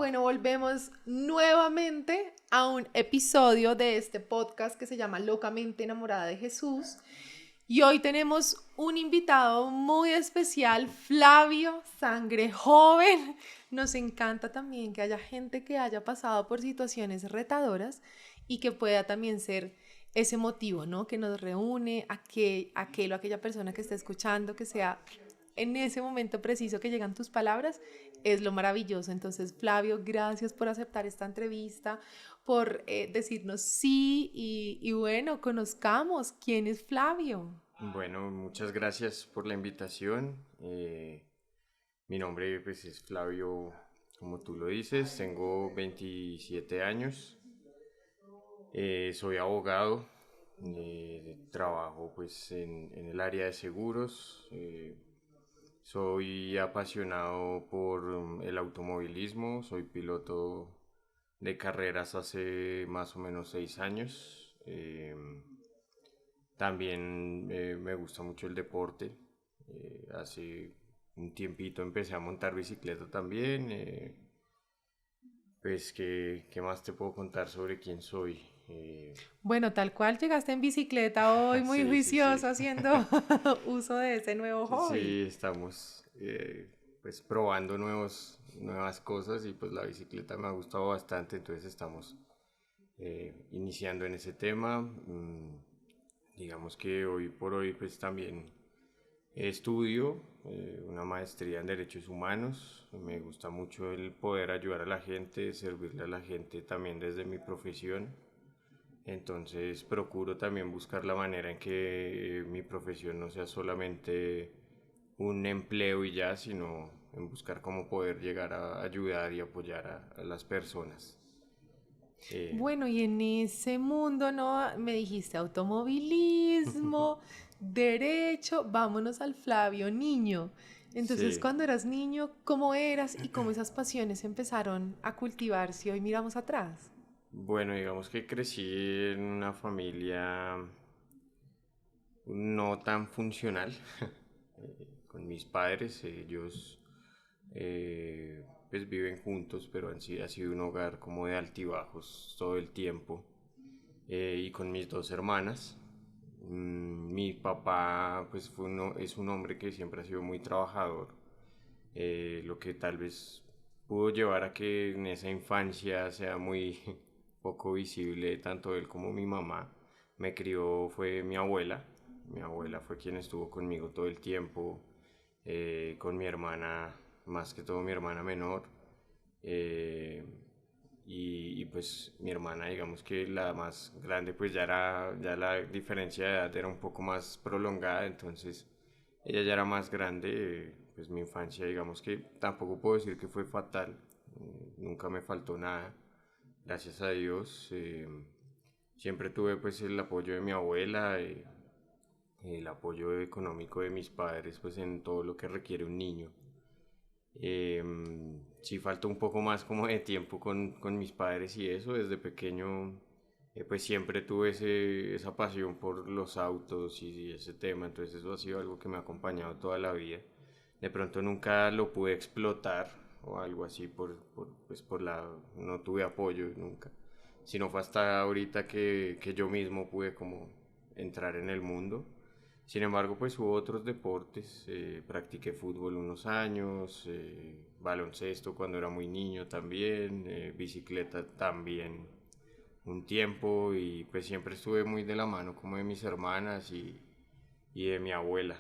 Bueno, volvemos nuevamente a un episodio de este podcast que se llama Locamente Enamorada de Jesús. Y hoy tenemos un invitado muy especial, Flavio, sangre joven. Nos encanta también que haya gente que haya pasado por situaciones retadoras y que pueda también ser ese motivo, ¿no? Que nos reúne a aquel o aquella persona que esté escuchando, que sea en ese momento preciso que llegan tus palabras, es lo maravilloso. Entonces, Flavio, gracias por aceptar esta entrevista, por decirnos sí y bueno, conozcamos quién es Flavio. Bueno, muchas gracias por la invitación. Mi nombre pues, es Flavio, como tú lo dices, tengo 27 años, soy abogado, trabajo pues, en el área de seguros, soy apasionado por el automovilismo, soy piloto de carreras hace más o menos 6 años. También me gusta mucho el deporte. Hace un tiempito empecé a montar bicicleta también. Pues, ¿qué más te puedo contar sobre quién soy? Bueno, tal cual llegaste en bicicleta hoy, muy Sí, sí, sí. juicioso, haciendo uso de ese nuevo hobby. Sí, estamos pues probando nuevas cosas y pues la bicicleta me ha gustado bastante, entonces estamos iniciando en ese tema. Digamos que hoy por hoy pues también estudio una maestría en Derechos Humanos. Me gusta mucho el poder ayudar a la gente, servirle a la gente también desde mi profesión. Entonces procuro también buscar la manera en que mi profesión no sea solamente un empleo y ya, sino en buscar cómo poder llegar a ayudar y apoyar a las personas. Eh, Bueno, y en ese mundo, ¿no? Me dijiste automovilismo, derecho, vámonos al Flavio niño. Entonces, sí, cuando eras niño, ¿cómo eras y cómo esas pasiones empezaron a cultivarse? Hoy miramos atrás. bueno, digamos que crecí en una familia no tan funcional con mis padres. Ellos pues viven juntos, pero ha sido un hogar como de altibajos todo el tiempo. Y con mis dos hermanas. Mi papá pues es un hombre que siempre ha sido muy trabajador, lo que tal vez pudo llevar a que en esa infancia sea muy poco visible tanto él como mi mamá. Me crió fue mi abuela fue quien estuvo conmigo todo el tiempo, con mi hermana, más que todo mi hermana menor. eh, y pues mi hermana, digamos que la más grande, pues ya la diferencia de edad era un poco más prolongada, entonces ella ya era más grande. Pues mi infancia, digamos que tampoco puedo decir que fue fatal, nunca me faltó nada, gracias a Dios. Siempre tuve pues el apoyo de mi abuela, el apoyo económico de mis padres, pues en todo lo que requiere un niño. Sí faltó un poco más como de tiempo con mis padres y eso, desde pequeño pues siempre tuve esa pasión por los autos y ese tema, entonces eso ha sido algo que me ha acompañado toda la vida. De pronto nunca lo pude explotar o algo así pues no tuve apoyo nunca, sino fue hasta ahorita que yo mismo pude como entrar en el mundo. Sin embargo, pues hubo otros deportes, practiqué fútbol unos años, baloncesto cuando era muy niño también, bicicleta también un tiempo, y pues siempre estuve muy de la mano como de mis hermanas y de mi abuela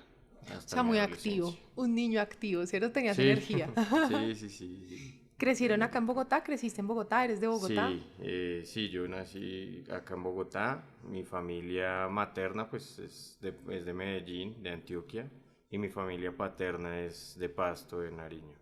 O hasta sea, mi muy adolescencia. activo, un niño activo, ¿cierto? Tenías Sí, energía. sí, sí, sí, sí. ¿Crecieron acá en Bogotá? ¿Creciste en Bogotá? ¿Eres de Bogotá? Sí, sí, yo nací acá en Bogotá. Mi familia materna pues es de Medellín, de Antioquia, y mi familia paterna es de Pasto, de Nariño.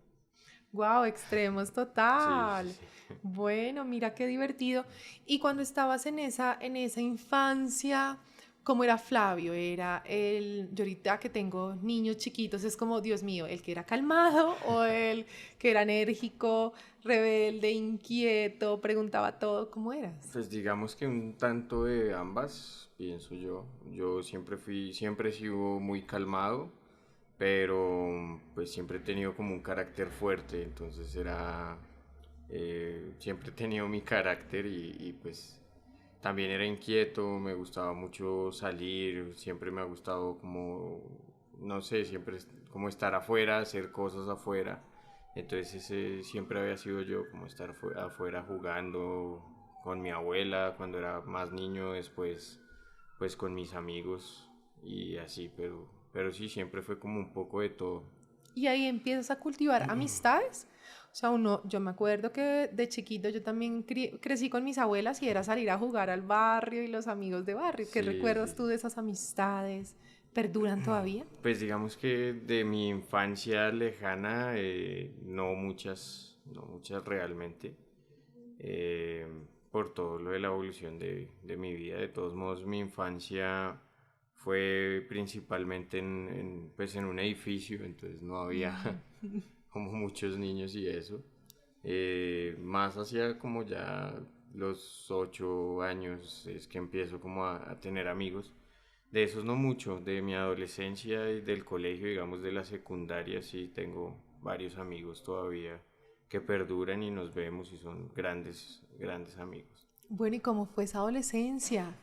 Wow, extremos Sí, sí, total. sí. Bueno, mira qué divertido. Y cuando estabas en esa infancia, ¿cómo era Flavio? Era el, yo ahorita que tengo niños chiquitos, es como, Dios mío, el que era calmado o el que era enérgico, rebelde, inquieto, preguntaba todo, ¿cómo eras? Pues digamos que un tanto de ambas, pienso yo. Yo siempre he sido muy calmado, pero pues siempre he tenido como un carácter fuerte, entonces era Siempre he tenido mi carácter pues también era inquieto, me gustaba mucho salir, siempre me ha gustado como, no sé, siempre como estar afuera, hacer cosas afuera. Entonces ese siempre había sido yo, como estar afuera jugando con mi abuela cuando era más niño, después pues con mis amigos y así, pero sí, siempre fue como un poco de todo. Y ahí empiezas a cultivar amistades. O sea, yo me acuerdo que de chiquito yo también crecí con mis abuelas y era salir a jugar al barrio y los amigos de barrio. ¿Qué Sí, recuerdas sí. tú de esas amistades? ¿Perduran todavía? Pues digamos que de mi infancia lejana, no muchas realmente, eh, por todo lo de la evolución de mi vida. De todos modos, mi infancia fue principalmente pues en un edificio, entonces no había como muchos niños y eso. Más hacia como ya los 8 años es que empiezo como a tener amigos. De esos no mucho, de mi adolescencia y del colegio, digamos de la secundaria, sí tengo varios amigos todavía que perduran y nos vemos y son grandes, grandes amigos. Bueno, ¿y cómo fue esa adolescencia?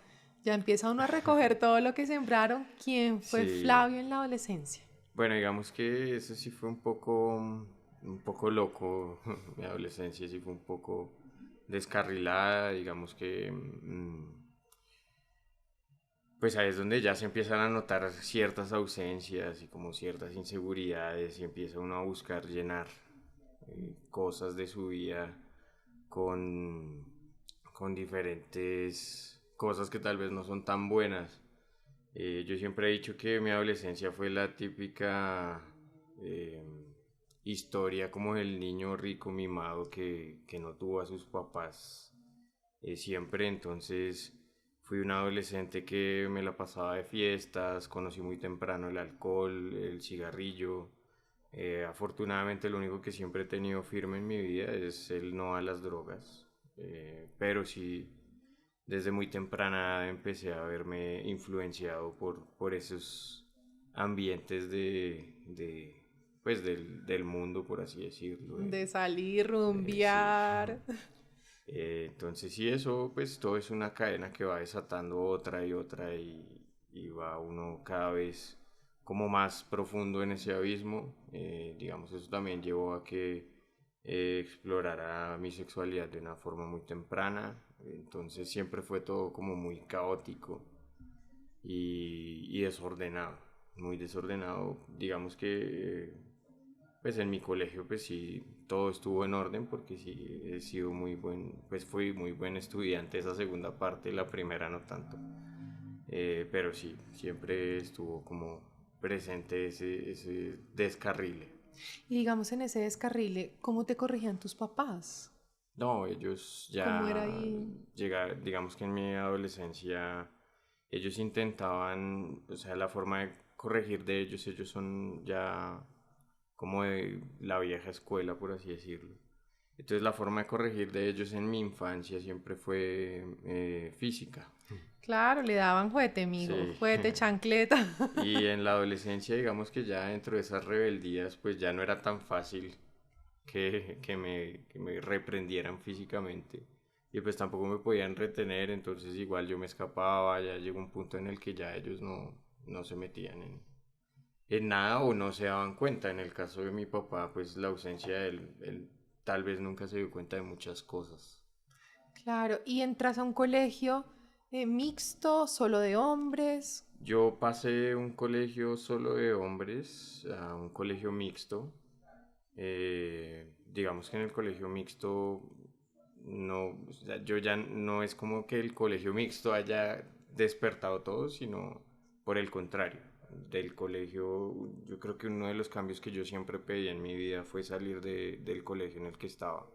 Ya empieza uno a recoger todo lo que sembraron. ¿Quién fue Sí, Flavio en la adolescencia? bueno, digamos que eso sí fue un poco loco, mi adolescencia sí fue un poco descarrilada, digamos que pues ahí es donde ya se empiezan a notar ciertas ausencias y como ciertas inseguridades y empieza uno a buscar llenar cosas de su vida con, con diferentes cosas que tal vez no son tan buenas. Yo siempre he dicho que mi adolescencia fue la típica eh, historia como del niño rico mimado que no tuvo a sus papás siempre, entonces fui un adolescente que me la pasaba de fiestas, conocí muy temprano el alcohol, el cigarrillo. Afortunadamente lo único que siempre he tenido firme en mi vida es el no a las drogas, pero sí desde muy temprana edad empecé a verme influenciado por esos ambientes pues del mundo, por así decirlo. De salir, Sí. rumbear. Entonces sí, eso pues todo es una cadena que va desatando otra y otra y va uno cada vez como más profundo en ese abismo. Digamos, eso también llevó a que explorara mi sexualidad de una forma muy temprana. Entonces siempre fue todo como muy caótico y desordenado, muy desordenado. Digamos que pues en mi colegio pues sí todo estuvo en orden porque sí he sido pues fui muy buen estudiante esa segunda parte, la primera no tanto. Pero sí, siempre estuvo como presente ese descarrile. Y digamos en ese descarrile, ¿cómo te corregían tus papás? No, ellos ¿Cómo era ya ahí? digamos que en mi adolescencia, ellos intentaban, o sea, la forma de corregir de ellos son ya como de la vieja escuela, por así decirlo. Entonces la forma de corregir de ellos en mi infancia siempre fue física. Claro, le daban juguete, amigo. Sí. Juguete, chancleta. Y en la adolescencia, digamos que ya dentro de esas rebeldías, pues ya no era tan fácil que me reprendieran físicamente. Y pues tampoco me podían retener, entonces igual yo me escapaba, ya llegó un punto en el que ya ellos no se metían en nada o no se daban cuenta. En el caso de mi papá, pues la ausencia de él tal vez nunca se dio cuenta de muchas cosas. Claro, y entras a un colegio mixto, solo de hombres. Yo pasé un colegio solo de hombres a un colegio mixto. Digamos que en el colegio mixto no, o sea, yo ya no es como que el colegio mixto haya despertado todo, sino por el contrario. Del colegio, yo creo que uno de los cambios que yo siempre pedí en mi vida fue salir del colegio en el que estaba,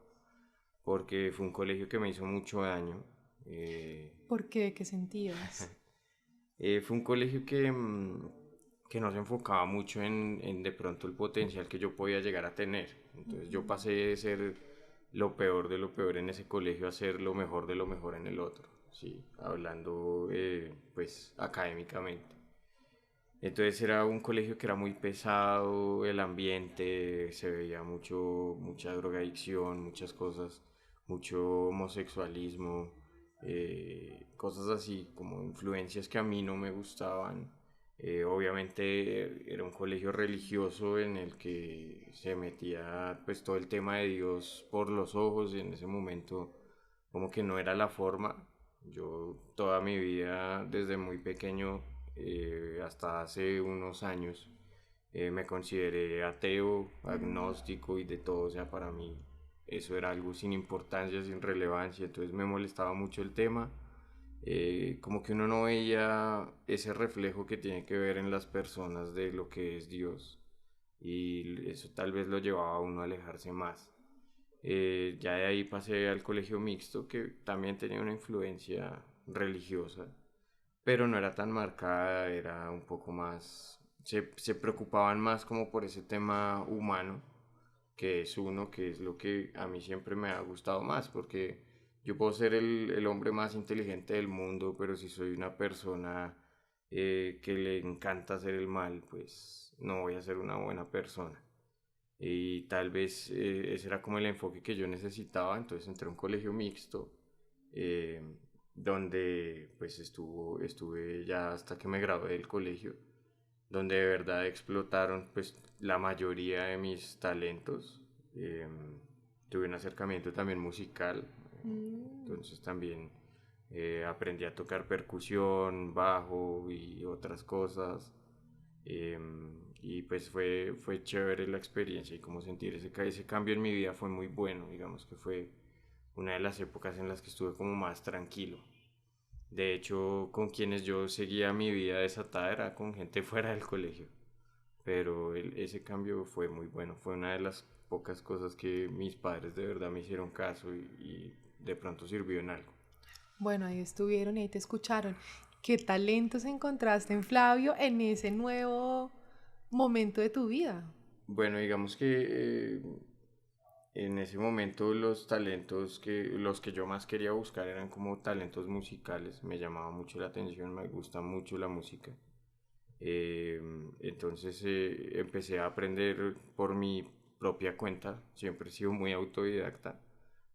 porque fue un colegio que me hizo mucho daño. Eh, ¿Por qué? ¿Qué sentías? Fue un colegio que no se enfocaba mucho en de pronto el potencial que yo podía llegar a tener. Entonces yo pasé de ser lo peor de lo peor en ese colegio a ser lo mejor de lo mejor en el otro, ¿sí? Hablando pues académicamente. Entonces era un colegio que era muy pesado, el ambiente, se veía mucha drogadicción, muchas cosas, mucho homosexualismo, cosas así, como influencias que a mí no me gustaban. Obviamente era un colegio religioso en el que se metía pues todo el tema de Dios por los ojos y en ese momento como que no era la forma. Yo toda mi vida desde muy pequeño hasta hace unos años me consideré ateo, agnóstico y de todo, o sea, para mí eso era algo sin importancia, sin relevancia, entonces me molestaba mucho el tema, como que uno no veía ese reflejo que tiene que ver en las personas de lo que es Dios y eso tal vez lo llevaba a uno a alejarse más. Ya de ahí pasé al colegio mixto que también tenía una influencia religiosa, pero no era tan marcada, era un poco más, se preocupaban más como por ese tema humano, que es uno, que es lo que a mí siempre me ha gustado más, porque yo puedo ser el hombre más inteligente del mundo, pero si soy una persona que le encanta hacer el mal, pues no voy a ser una buena persona. Y tal vez ese era como el enfoque que yo necesitaba, entonces entré a un colegio mixto, eh, donde pues estuve ya hasta que me gradué del colegio, donde de verdad explotaron pues la mayoría de mis talentos. eh, Tuve un acercamiento también musical, Mm. entonces también aprendí a tocar percusión, bajo y otras cosas. Y pues fue chévere la experiencia y como sentir ese cambio en mi vida fue muy bueno, digamos que fue una de las épocas en las que estuve como más tranquilo. De hecho, con quienes yo seguía mi vida desatada era con gente fuera del colegio, pero ese cambio fue muy bueno, fue una de las pocas cosas que mis padres de verdad me hicieron caso y de pronto sirvió en algo. Bueno, ahí estuvieron y ahí te escucharon. ¿Qué talentos encontraste en Flavio en ese nuevo momento de tu vida? Bueno, digamos que en ese momento los que yo más quería buscar eran como talentos musicales, me llamaba mucho la atención, me gusta mucho la música. Eh, entonces empecé a aprender por mi propia cuenta, siempre he sido muy autodidacta,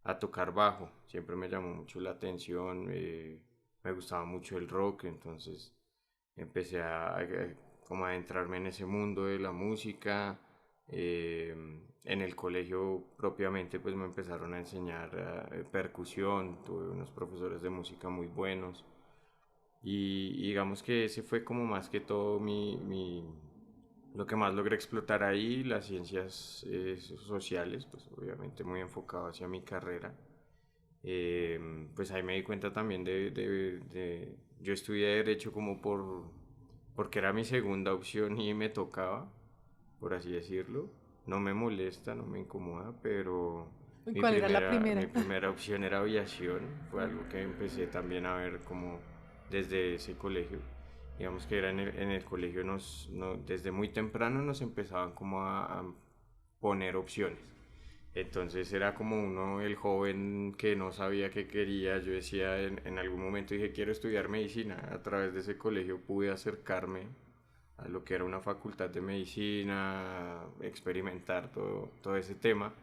a tocar bajo, siempre me llamó mucho la atención, me gustaba mucho el rock, entonces empecé como a adentrarme en ese mundo de la música. eh, en el colegio propiamente pues me empezaron a enseñar percusión, tuve unos profesores de música muy buenos. Y digamos que ese fue como más que todo lo que más logré explotar ahí, las ciencias sociales, pues obviamente muy enfocado hacia mi carrera. Pues ahí me di cuenta también yo estudié derecho como porque era mi segunda opción y me tocaba, por así decirlo. No me molesta, no me incomoda, pero ¿Y cuál era la mi primera? primera opción era aviación. Fue algo que empecé también a ver como desde ese colegio. Digamos que era en el colegio desde muy temprano nos empezaban como a poner opciones. Entonces era como uno, el joven que no sabía qué quería. Yo decía, en algún momento dije, quiero estudiar medicina. A través de ese colegio pude acercarme a lo que era una facultad de medicina, experimentar todo ese tema.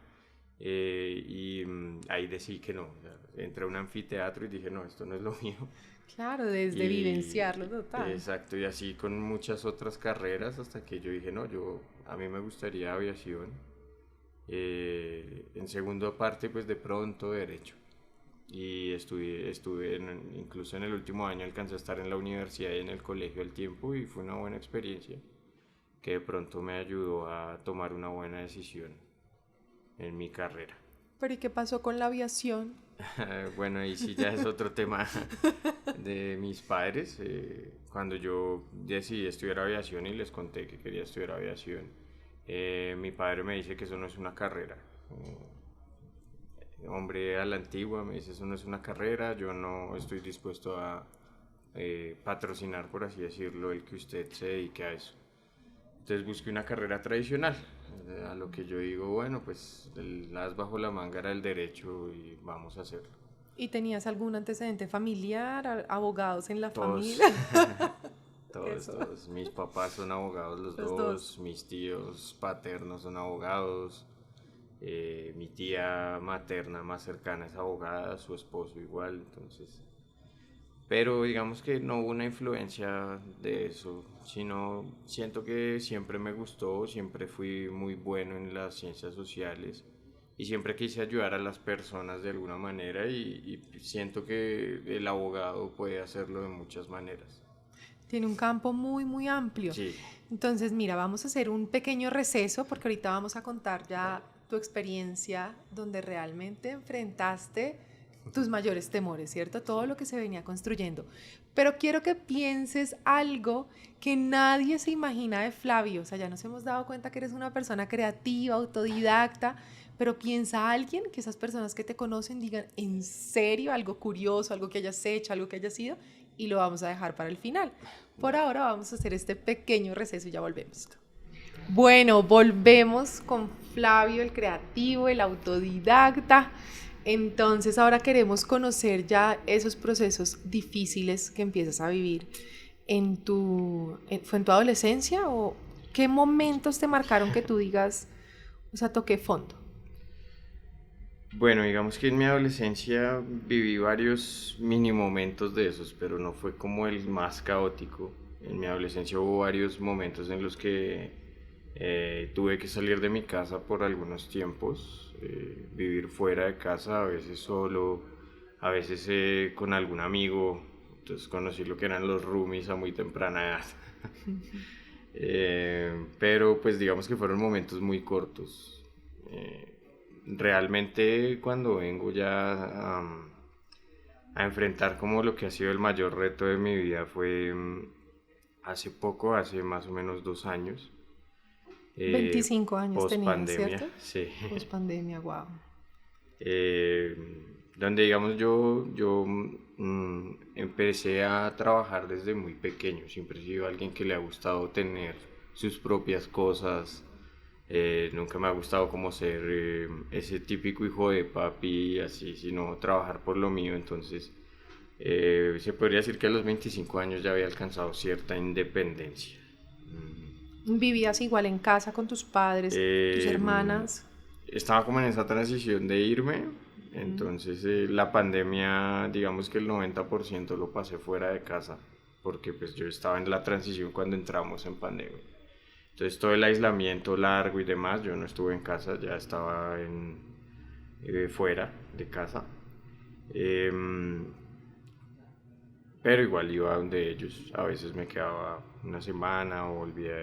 Ahí decidí que no. O sea, entré a un anfiteatro y dije, no, esto no es lo mío. Claro, desde Y vivenciarlo total. exacto, y así con muchas otras carreras hasta que yo dije, no, a mí me gustaría aviación. En segunda parte, pues de pronto derecho. Y incluso en el último año alcancé a estar en la universidad y en el colegio al tiempo y fue una buena experiencia que de pronto me ayudó a tomar una buena decisión en mi carrera. Pero ¿y qué pasó con la aviación? Bueno, ahí sí ya es otro tema de mis padres. Cuando yo decidí estudiar aviación y les conté que quería estudiar aviación, mi padre me dice que eso no es una carrera. Hombre a la antigua me dice eso no es una carrera, yo no estoy dispuesto a patrocinar, por así decirlo, el que usted se dedique a eso. Entonces busqué una carrera tradicional, a lo que yo digo, bueno, pues el as bajo la manga era el derecho y vamos a hacerlo. ¿Y tenías algún antecedente familiar, abogados en la Todos, familia? Todos, Eso. todos. Mis papás son abogados los Los dos, dos. mis tíos paternos son abogados, mi tía materna más cercana es abogada, su esposo igual, entonces... Pero digamos que no hubo una influencia de eso, sino siento que siempre me gustó, siempre fui muy bueno en las ciencias sociales y siempre quise ayudar a las personas de alguna manera y siento que el abogado puede hacerlo de muchas maneras. Tiene un campo muy, muy amplio. Sí, Entonces, mira, vamos a hacer un pequeño receso porque ahorita vamos a contar ya tu experiencia donde realmente enfrentaste tus mayores temores, ¿cierto? Todo lo que se venía construyendo. Pero quiero que pienses algo que nadie se imagina de Flavio. O sea, ya nos hemos dado cuenta que eres una persona creativa, autodidacta, pero piensa a alguien que esas personas que te conocen digan en serio algo curioso, algo que hayas hecho, algo que hayas sido, y lo vamos a dejar para el final. Por dale. ahora vamos a hacer este pequeño receso y ya volvemos. Bueno, volvemos con Flavio, el creativo, el autodidacta. Entonces ahora queremos conocer ya esos procesos difíciles que empiezas a vivir ¿fue en tu adolescencia o qué momentos te marcaron que tú digas, o sea, toqué fondo? Bueno, digamos que en mi adolescencia viví varios mini momentos de esos, pero no fue como el más caótico. En mi adolescencia hubo varios momentos en los que tuve que salir de mi casa por algunos tiempos, vivir fuera de casa, a veces solo, a veces con algún amigo. Entonces conocí lo que eran los roomies a muy temprana edad. Pero pues digamos que fueron momentos muy cortos. Realmente cuando vengo ya a enfrentar como lo que ha sido el mayor reto de mi vida fue hace poco, hace más o menos 2 años, 25 años post tenías, pandemia, ¿cierto? sí. Post pandemia, wow. eh, Donde digamos yo empecé a trabajar desde muy pequeño, siempre he sido alguien que le ha gustado tener sus propias cosas, nunca me ha gustado como ser ese típico hijo de papi así, sino trabajar por lo mío, entonces se podría decir que a los 25 años ya había alcanzado cierta independencia. ¿Vivías igual en casa con tus padres, tus Eh, hermanas? Estaba como en esa transición de irme, entonces la pandemia, digamos que el 90% lo pasé fuera de casa, porque pues yo estaba en la transición cuando entramos en pandemia. Entonces todo el aislamiento largo y demás, yo no estuve en casa, ya estaba fuera de casa. Em, pero igual iba donde ellos, a veces me quedaba una semana o volvía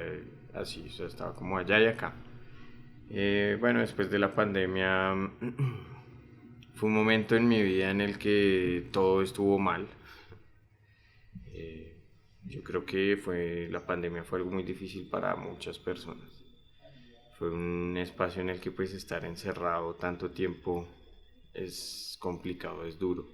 así, o sea, estaba como allá y acá. Bueno, después de la pandemia fue un momento en mi vida en el que todo estuvo mal. Eh, yo creo que la pandemia fue algo muy difícil para muchas personas. Fue un espacio en el que pues estar encerrado tanto tiempo es complicado, es duro.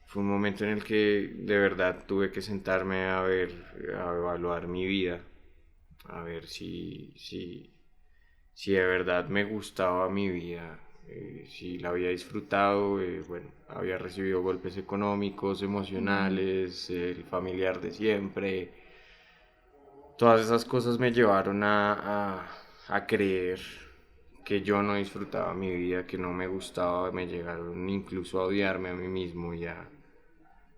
Fue un momento en el que de verdad tuve que sentarme a evaluar mi vida, a ver si de verdad me gustaba mi vida, si la había disfrutado, bueno, había recibido golpes económicos, emocionales, el familiar de siempre. Todas esas cosas me llevaron a creer que yo no disfrutaba mi vida, que no me gustaba, me llegaron incluso a odiarme a mí mismo y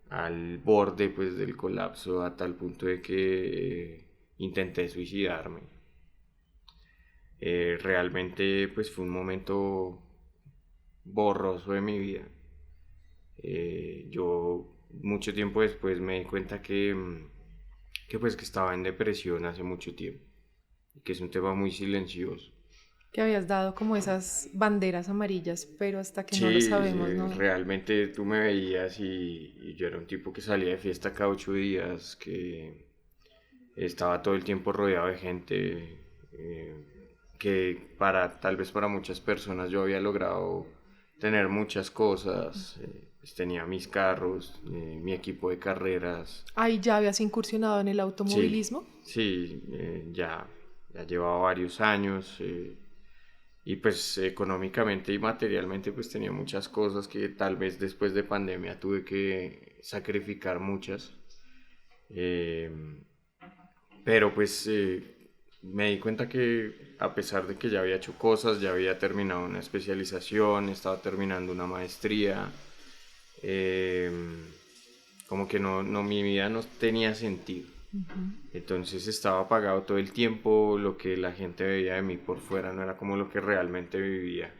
al borde pues del colapso a tal punto de que intenté suicidarme. Realmente pues fue un momento borroso de mi vida. Yo mucho tiempo después me di cuenta que pues que estaba en depresión hace mucho tiempo y que es un tema muy silencioso. Que habías dado como esas banderas amarillas, pero hasta que no lo Sí, sabemos, ¿no? realmente tú me veías y yo era un tipo que salía de fiesta cada 8 días, que estaba todo el tiempo rodeado de gente, que tal vez para muchas personas yo había logrado tener muchas cosas, pues tenía mis carros, mi equipo de carreras. Ahí ya habías incursionado en el Sí, automovilismo. sí, ya llevaba varios años. Y pues económicamente y materialmente pues tenía muchas cosas que tal vez después de pandemia tuve que sacrificar muchas. Eh, pero pues me di cuenta que a pesar de que ya había hecho cosas, ya había terminado una especialización, estaba terminando una maestría, eh, como que mi vida no tenía sentido. Entonces estaba apagado todo el tiempo, lo que la gente veía de mí por fuera no era como lo que realmente vivía.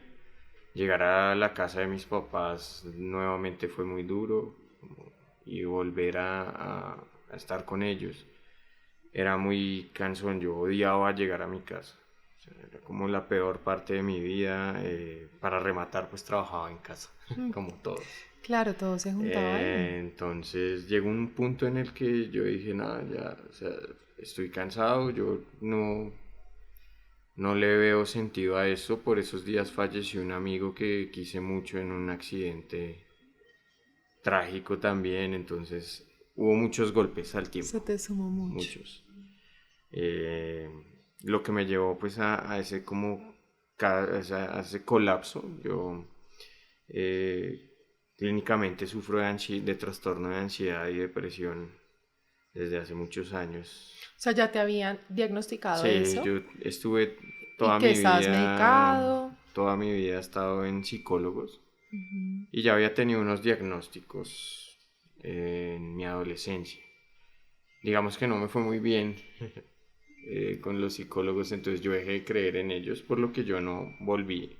Llegar a la casa de mis papás nuevamente fue muy duro y volver a estar con ellos era muy cansón. Yo odiaba llegar a mi casa. O sea, era como la peor parte de mi vida. Para rematar, pues trabajaba en casa, Mm, como todos. claro, todo se juntaba ahí. Entonces llegó un punto en el que yo dije, nada, ya, o sea, estoy cansado, yo no le veo sentido a eso. Por esos días falleció un amigo que quise mucho en un accidente trágico también, entonces hubo muchos golpes al Se tiempo, te sumó mucho. muchos. Eh, lo que me llevó pues a ese como a ese colapso. Yo eh, clínicamente sufro de trastorno de ansiedad y depresión desde hace muchos años. O sea, ya te habían diagnosticado Sí, eso yo estuve y toda que mi estabas vida, medicado. toda mi vida he estado en psicólogos Ujú. y ya había tenido unos diagnósticos en mi adolescencia. Digamos que no me fue muy bien con los psicólogos, entonces yo dejé de creer en ellos, por lo que yo no volví.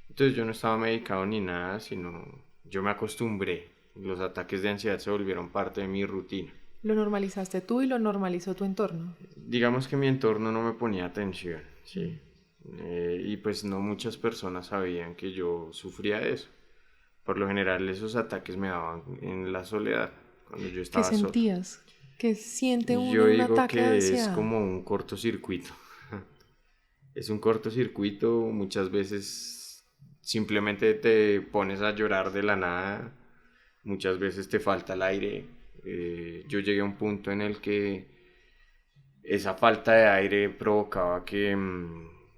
Entonces yo no estaba medicado ni nada, sino yo me acostumbré. Los ataques de ansiedad se volvieron parte de mi rutina. Lo normalizaste tú y lo normalizó tu entorno. Digamos que mi entorno no me ponía atención, ¿sí? Y pues no muchas personas sabían que yo sufría de eso. Por lo general esos ataques me daban en la soledad, cuando yo ¿Qué estaba solo. sentías? ¿Qué siente uno Yo en un digo ataque de que es ansiedad? como un cortocircuito. Es un cortocircuito, muchas veces simplemente te pones a llorar de la nada, muchas veces te falta el aire. Yo llegué a un punto en el que esa falta de aire provocaba que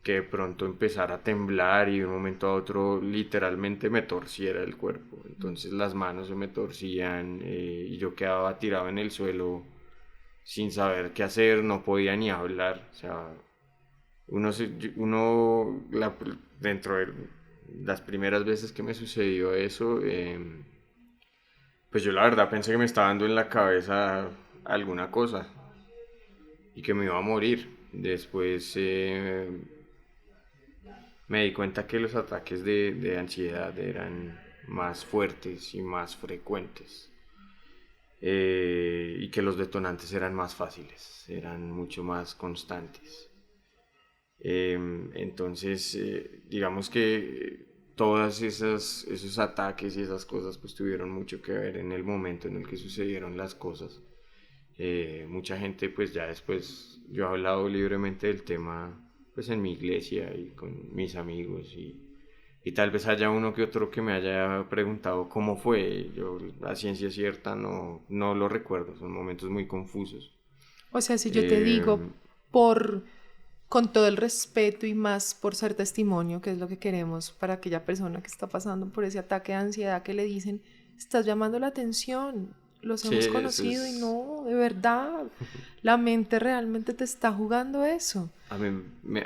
de pronto empezara a temblar y de un momento a otro literalmente me torciera el cuerpo. Entonces las manos se me torcían, y yo quedaba tirado en el suelo sin saber qué hacer, no podía ni hablar. O sea, dentro de las primeras veces que me sucedió eso, pues yo la verdad pensé que me estaba dando en la cabeza alguna cosa y que me iba a morir. Después me di cuenta que los ataques de ansiedad eran más fuertes y más frecuentes, y que los detonantes eran más fáciles, eran mucho más constantes. Entonces, digamos que todas esos ataques y esas cosas pues tuvieron mucho que ver en el momento en el que sucedieron las cosas. Mucha gente pues ya después yo he hablado libremente del tema pues en mi iglesia y con mis amigos, y tal vez haya uno que otro que me haya preguntado cómo fue. Yo a ciencia cierta no lo recuerdo, son momentos muy confusos. O sea, si yo te Eh, digo por con todo el respeto y más por ser testimonio, que es lo que queremos para aquella persona que está pasando por ese ataque de ansiedad que le dicen, estás llamando la atención, los sí, hemos eso conocido y es. no, de verdad, la mente realmente te está jugando eso. A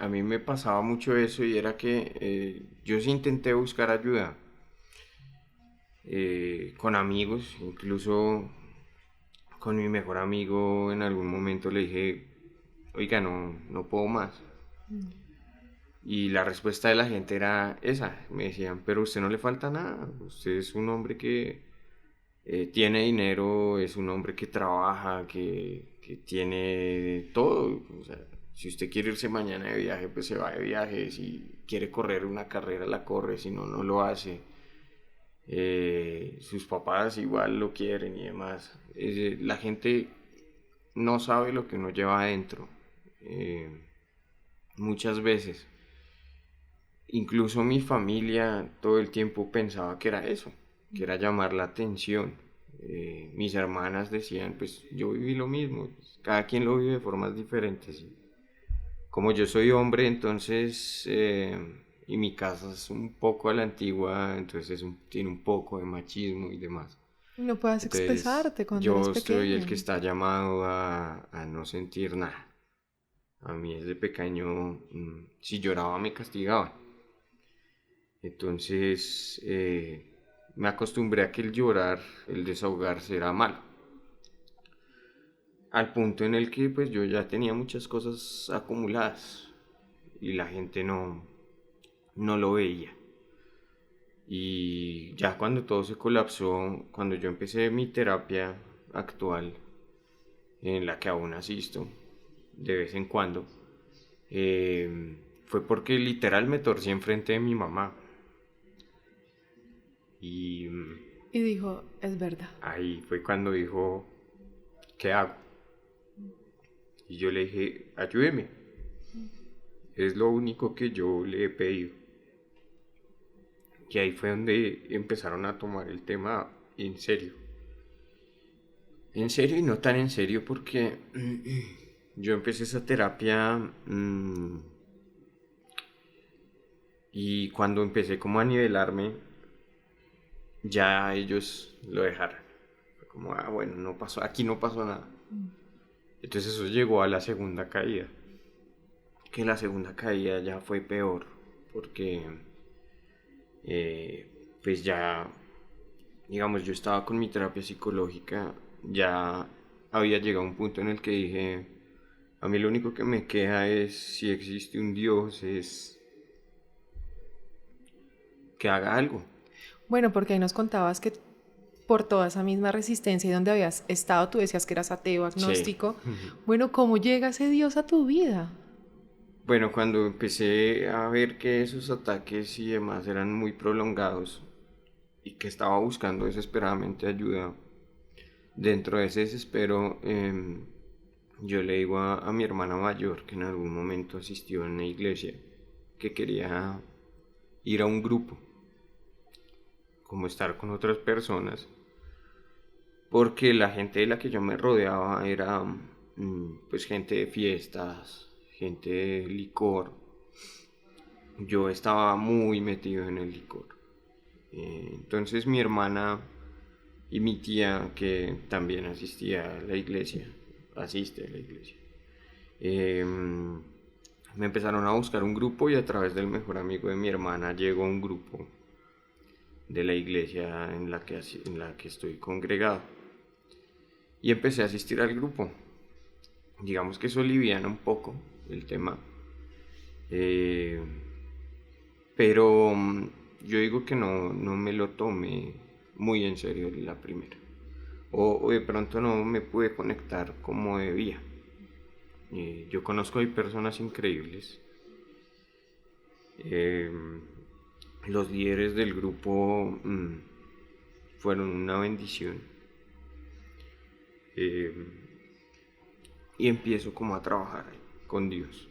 mí me pasaba mucho eso, y era que yo sí intenté buscar ayuda con amigos, incluso con mi mejor amigo en algún momento le dije, oiga, no puedo más. Y la respuesta de la gente era esa, me decían, pero a usted no le falta nada, usted es un hombre que tiene dinero, es un hombre que trabaja, que tiene todo. O sea, si usted quiere irse mañana de viaje, pues se va de viaje. Si quiere correr una carrera, la corre, si no, no lo hace. Sus papás igual lo quieren y demás. La gente no sabe lo que uno lleva adentro. eh, Muchas veces. Incluso mi familia todo el tiempo pensaba que era eso, que era llamar la atención. Mis hermanas decían, pues yo viví lo mismo, pues, cada quien lo vive de formas diferentes. Y como yo soy hombre, entonces y mi casa es un poco a la antigua, entonces tiene un poco de machismo y demás. No puedes Entonces expresarte cuando eres yo soy el pequeño. que está llamado a no sentir nada. A mí desde pequeño, si lloraba me castigaban. Entonces me acostumbré a que el llorar, el desahogarse era malo. Al punto en el que pues yo ya tenía muchas cosas acumuladas y la gente no lo veía. Y ya cuando todo se colapsó, cuando yo empecé mi terapia actual, en la que aún asisto de vez en cuando, fue porque literal me torcí enfrente de mi mamá. Y Y dijo, es verdad. ahí fue cuando dijo, ¿qué hago? Y yo le dije, ayúdeme. Es lo único que yo le he pedido. Y ahí fue donde empezaron a tomar el tema en serio. En serio y no tan en serio porque yo empecé esa terapia y cuando empecé como a nivelarme, ya ellos lo dejaron. Fue como, bueno, no pasó, aquí no pasó nada. Entonces eso llegó a la segunda caída. Que la segunda caída ya fue peor porque pues ya, digamos, yo estaba con mi terapia psicológica, ya había llegado a un punto en el que dije, a mí lo único que me queda es, si existe un Dios, es que haga algo. Bueno, porque ahí nos contabas que por toda esa misma resistencia y donde habías estado, tú decías que eras ateo, Sí. agnóstico. Bueno, ¿cómo llega ese Dios a tu vida? Bueno, cuando empecé a ver que esos ataques y demás eran muy prolongados y que estaba buscando desesperadamente ayuda, dentro de ese desespero, yo le digo a mi hermana mayor, que en algún momento asistió en la iglesia, que quería ir a un grupo, como estar con otras personas, porque la gente de la que yo me rodeaba era pues gente de fiestas, gente de licor. Yo estaba muy metido en el licor. Entonces mi hermana y mi tía, que también asistía a la iglesia, asiste a la iglesia, me empezaron a buscar un grupo y a través del mejor amigo de mi hermana llegó un grupo de la iglesia en la que estoy congregado. Y empecé a asistir al grupo. Digamos que eso liviana un poco el tema. Eh, pero yo digo que no me lo tomé muy en serio la primera. O de pronto no me pude conectar como debía. Yo conozco hay personas increíbles. Eh, los líderes del grupo fueron una bendición. Eh, y empiezo como a trabajar con Dios.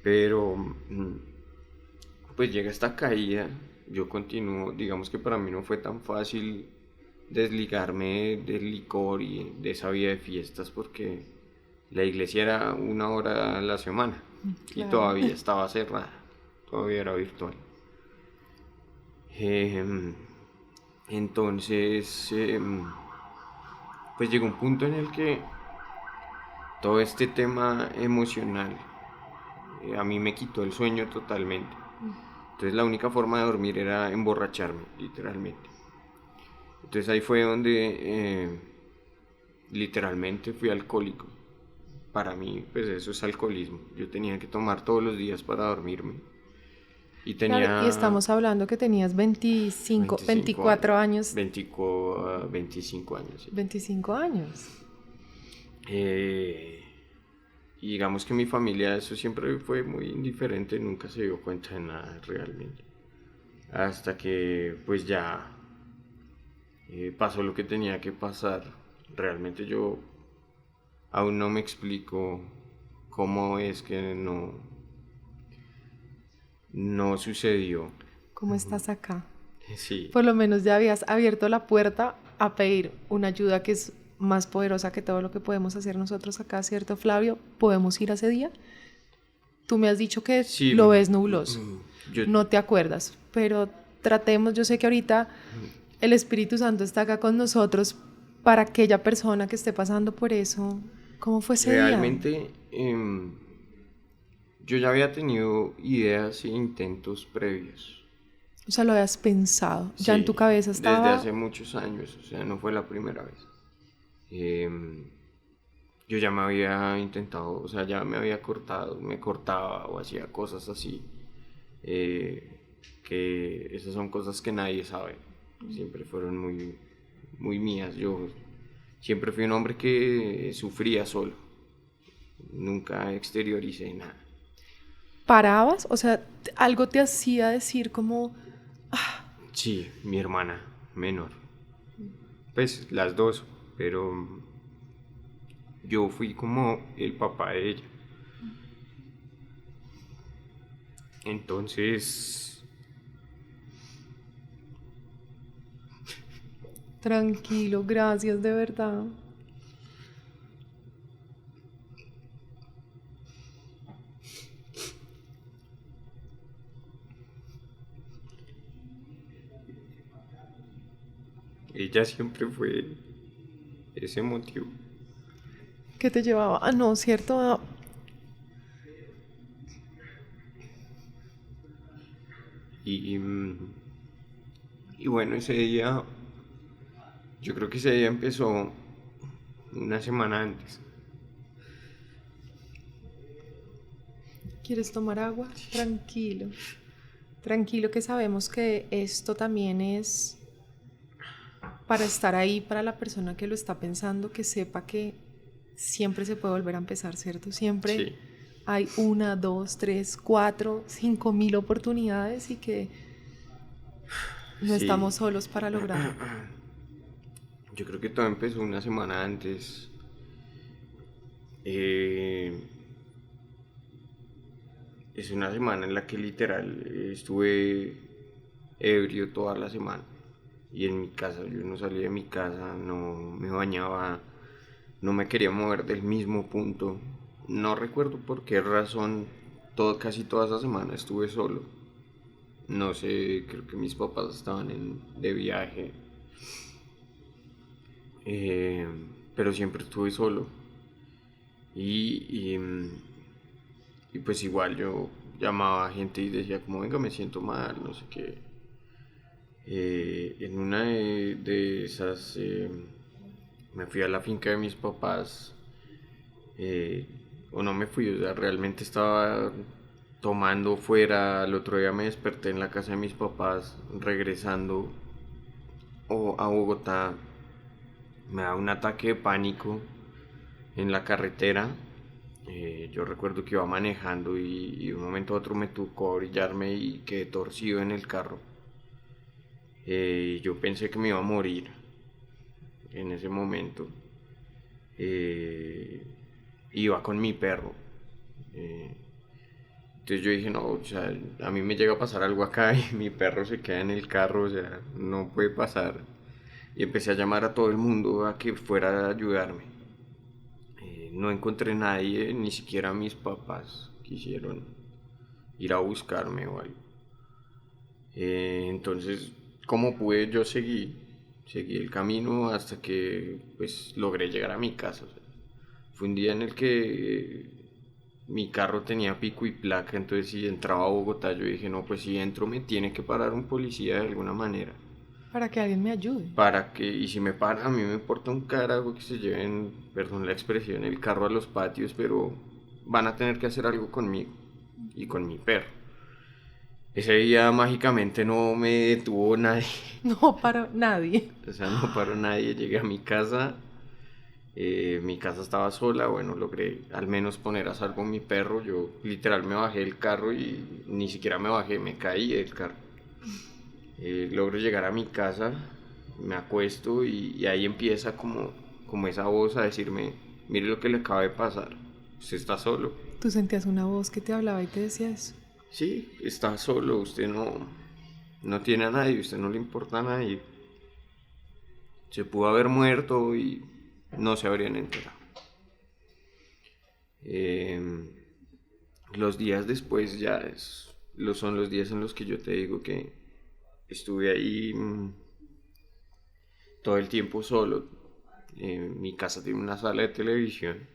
Pero pues llega esta caída, yo continúo, digamos que para mí no fue tan fácil desligarme del licor y de esa vida de fiestas porque la iglesia era 1 hora a la semana y Claro. todavía estaba cerrada, todavía era virtual. Entonces, pues llegó un punto en el que todo este tema emocional a mí me quitó el sueño totalmente. Entonces la única forma de dormir era emborracharme, literalmente. Entonces ahí fue donde literalmente fui alcohólico. Para mí, pues eso es alcoholismo. Yo tenía que tomar todos los días para dormirme. Y Claro, y tenía estamos hablando que tenías 25, 25 24 años. años. 25 años, sí. 25 años. Y digamos que mi familia eso siempre fue muy indiferente, nunca se dio cuenta de nada realmente. Hasta que pues ya pasó lo que tenía que pasar. Realmente yo aún no me explico cómo es que no sucedió. ¿Cómo estás acá? Sí, Por lo menos ya habías abierto la puerta a pedir una ayuda que es más poderosa que todo lo que podemos hacer nosotros acá, ¿cierto, Flavio? ¿Podemos ir a ese día? Tú me has dicho que Sí, lo ves nubloso, yo, no te acuerdas, pero tratemos, yo sé que ahorita el Espíritu Santo está acá con nosotros para aquella persona que esté pasando por eso. ¿Cómo fue ese día? realmente yo ya había tenido ideas e intentos previos. O sea, lo habías pensado, ya en tu Sí, cabeza desde estaba. hace muchos años, o sea, no fue la primera vez. Em, yo ya me había intentado, o sea, ya me había cortado, me cortaba o hacía cosas así, que esas son cosas que nadie sabe, siempre fueron muy mías. Yo siempre fui un hombre que sufría solo, nunca exterioricé nada. ¿Parabas? O sea, algo te hacía decir como, Sí, mi hermana menor, pues las dos, pero yo fui como el papá de ella. Entonces, tranquilo, gracias de verdad. ella siempre fue ese motivo. ¿Qué te llevaba? Ah, no, ¿cierto? Ah, Y, y bueno, ese día, yo creo que ese día empezó una semana antes. ¿quieres tomar agua? Tranquilo. Tranquilo que sabemos que esto también es para estar ahí para la persona que lo está pensando, que sepa que siempre se puede volver a empezar, ¿cierto? Siempre Sí, hay 1, 2, 3, 4, 5.000 oportunidades y que no estamos sí. solos para lograrlo. Yo creo que todo empezó una semana antes. Eh, es una semana en la que literal estuve ebrio toda la semana. Y en mi casa, yo no salía de mi casa, no me bañaba, no me quería mover del mismo punto. No recuerdo por qué razón, casi toda esa semana estuve solo. No sé, creo que mis papás estaban de viaje, eh, pero siempre estuve solo. Y, y, mm, y pues igual yo llamaba a gente y decía como, venga, me siento mal, no sé qué. En una de esas me fui a la finca de mis papás, eh, o no me fui, o sea, realmente estaba tomando fuera. Al otro día me desperté en la casa de mis papás, regresando a Bogotá, me da un ataque de pánico en la carretera. Yo recuerdo que iba manejando y de un momento a otro me tocó orillarme y quedé torcido en el carro. Yo pensé que me iba a morir en ese momento. Eh, Iba con mi perro. Eh, entonces yo dije, no, o sea, a mí me llega a pasar algo acá y mi perro se queda en el carro, o sea, no puede pasar. Y empecé a llamar a todo el mundo a que fuera a ayudarme. No encontré nadie, ni siquiera mis papás quisieron ir a buscarme o algo. Entonces, como pude, yo seguí el camino hasta que pues logré llegar a mi casa. O sea, fue un día en el que mi carro tenía pico y placa, entonces si entraba a Bogotá yo dije, no, pues si entro me tiene que parar un policía de alguna manera. Para que alguien me ayude. Para que, y si me para, a mí me importa un carajo que se lleven, perdón la expresión, el carro a los patios, pero van a tener que hacer algo conmigo y con mi perro. Ese día mágicamente no me detuvo nadie, No para nadie. o sea, no paró nadie, llegué a mi casa estaba sola, bueno, logré al menos poner a salvo a mi perro. Yo literal me bajé del carro y ni siquiera me bajé, me caí del carro. Logro llegar a mi casa, me acuesto y ahí empieza como esa voz a decirme, mire lo que le acaba de pasar, usted está solo. Tú sentías una voz que te hablaba y te decía eso. Sí, está solo, usted no tiene a nadie, usted no le importa a nadie. Se pudo haber muerto y no se habrían enterado. Eh, los días después son los días en los que yo te digo que estuve ahí todo el tiempo solo. Mi casa tiene una sala de televisión.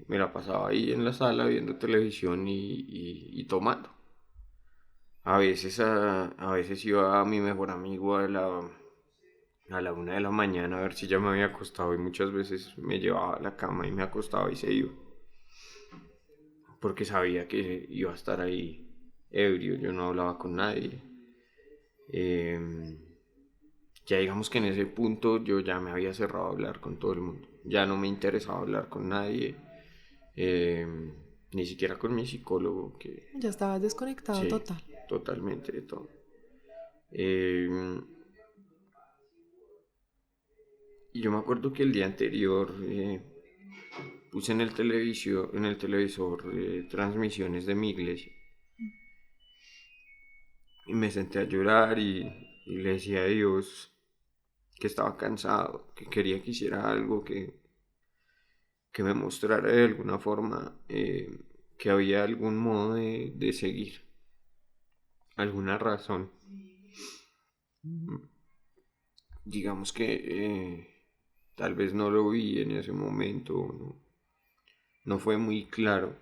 Me la pasaba ahí en la sala viendo televisión y tomando. A veces iba a mi mejor amigo a la 1 de la mañana a ver si ya me había acostado y muchas veces me llevaba a la cama y me acostaba y se iba. Porque sabía que iba a estar ahí ebrio, yo no hablaba con nadie. Eh, ya digamos que en ese punto yo ya me había cerrado a hablar con todo el mundo. Ya no me interesaba hablar con nadie, eh, ni siquiera con mi psicólogo, que Ya estabas desconectado sí, total. totalmente de todo. Eh, y yo me acuerdo que el día anterior puse en el televisor transmisiones de mi iglesia y me senté a llorar y le decía a Dios que estaba cansado, que quería que hiciera algo, que me mostrara de alguna forma que había algún modo de seguir, alguna razón. Digamos que tal vez no lo vi en ese momento, no fue muy claro.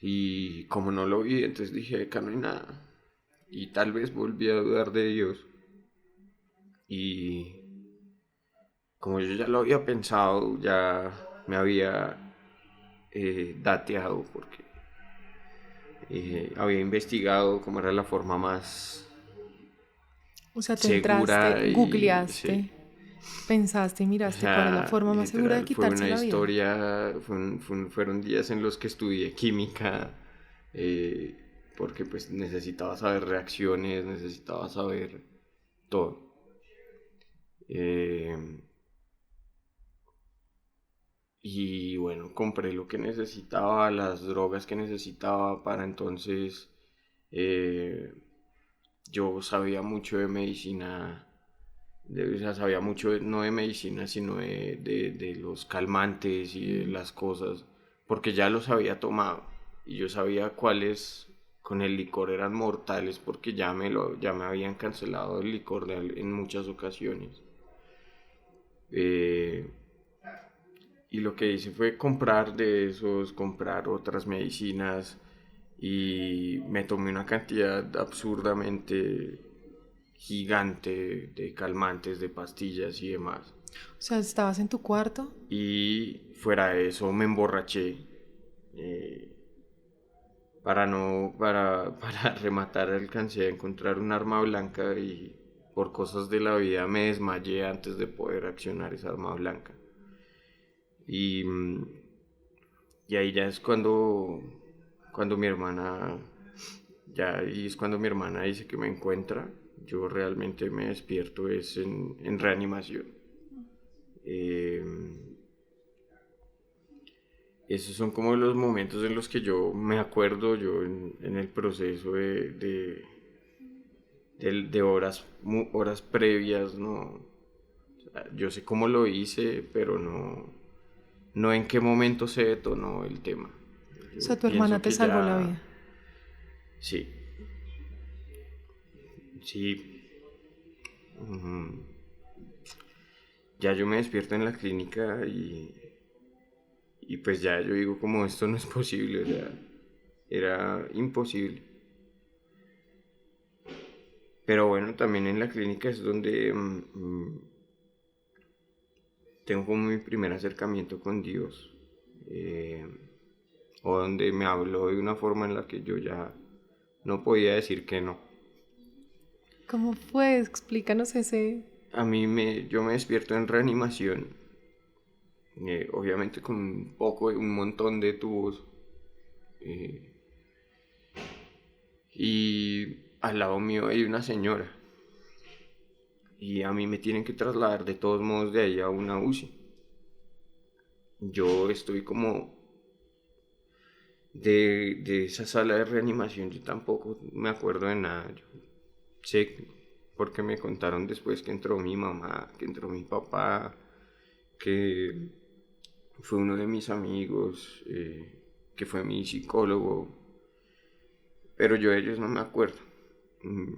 Y como no lo vi, entonces dije, acá no hay nada. Y tal vez volví a dudar de Dios. Y como yo ya lo había pensado, ya me había dateado porque había investigado cómo era la forma más O sea, tú entraste, segura y sí. googleaste, pensaste y O miraste cuál es la sea, forma más segura de literal, fue quitarse una la vida. historia, fueron días en los que estudié química, eh, porque pues necesitaba saber reacciones, necesitaba saber todo. Eh, y bueno, compré lo que necesitaba, las drogas que necesitaba para entonces. eh, yo sabía mucho de medicina, o sea, sabía mucho, no de medicina, sino de los calmantes y de las cosas, porque ya los había tomado y yo sabía cuáles con el licor eran mortales porque ya me habían cancelado el licor en muchas ocasiones. Eh, y lo que hice fue comprar de esos, comprar otras medicinas y me tomé una cantidad absurdamente gigante de calmantes, de pastillas y demás. O sea, estabas en tu cuarto. Y fuera de eso me emborraché eh, para rematar alcancé a encontrar un arma blanca y por cosas de la vida me desmayé antes de poder accionar esa arma blanca. Y, y ahí ya es cuando mi hermana, ya ahí es cuando mi hermana dice que me encuentra. Yo realmente me despierto es en reanimación. Eh, Esos son como los momentos en los que yo me acuerdo, yo en el proceso de horas previas, ¿no? O sea, yo sé cómo lo hice, pero no en qué momento se detonó el tema. O Yo sea, tu pienso hermana te que salvó la ya, vida. sí, sí, ujú, ya yo me despierto en la clínica y pues ya yo digo como esto no es posible, o sea, era imposible. Pero bueno, también en la clínica es donde tengo como mi primer acercamiento con Dios. eh, o donde me habló de una forma en la que yo ya no podía decir que no. ¿Cómo fue? Explícanos ese. Yo me despierto en reanimación, obviamente con un montón de tubos. eh, y al lado mío hay una señora. Y a mí me tienen que trasladar de todos modos de ahí a una UCI. Yo estoy como de esa sala de reanimación, yo tampoco me acuerdo de nada. Yo sé porque me contaron después que entró mi mamá, que entró mi papá, que fue uno de mis amigos. que fue mi psicólogo, pero yo de ellos no me acuerdo. Mm,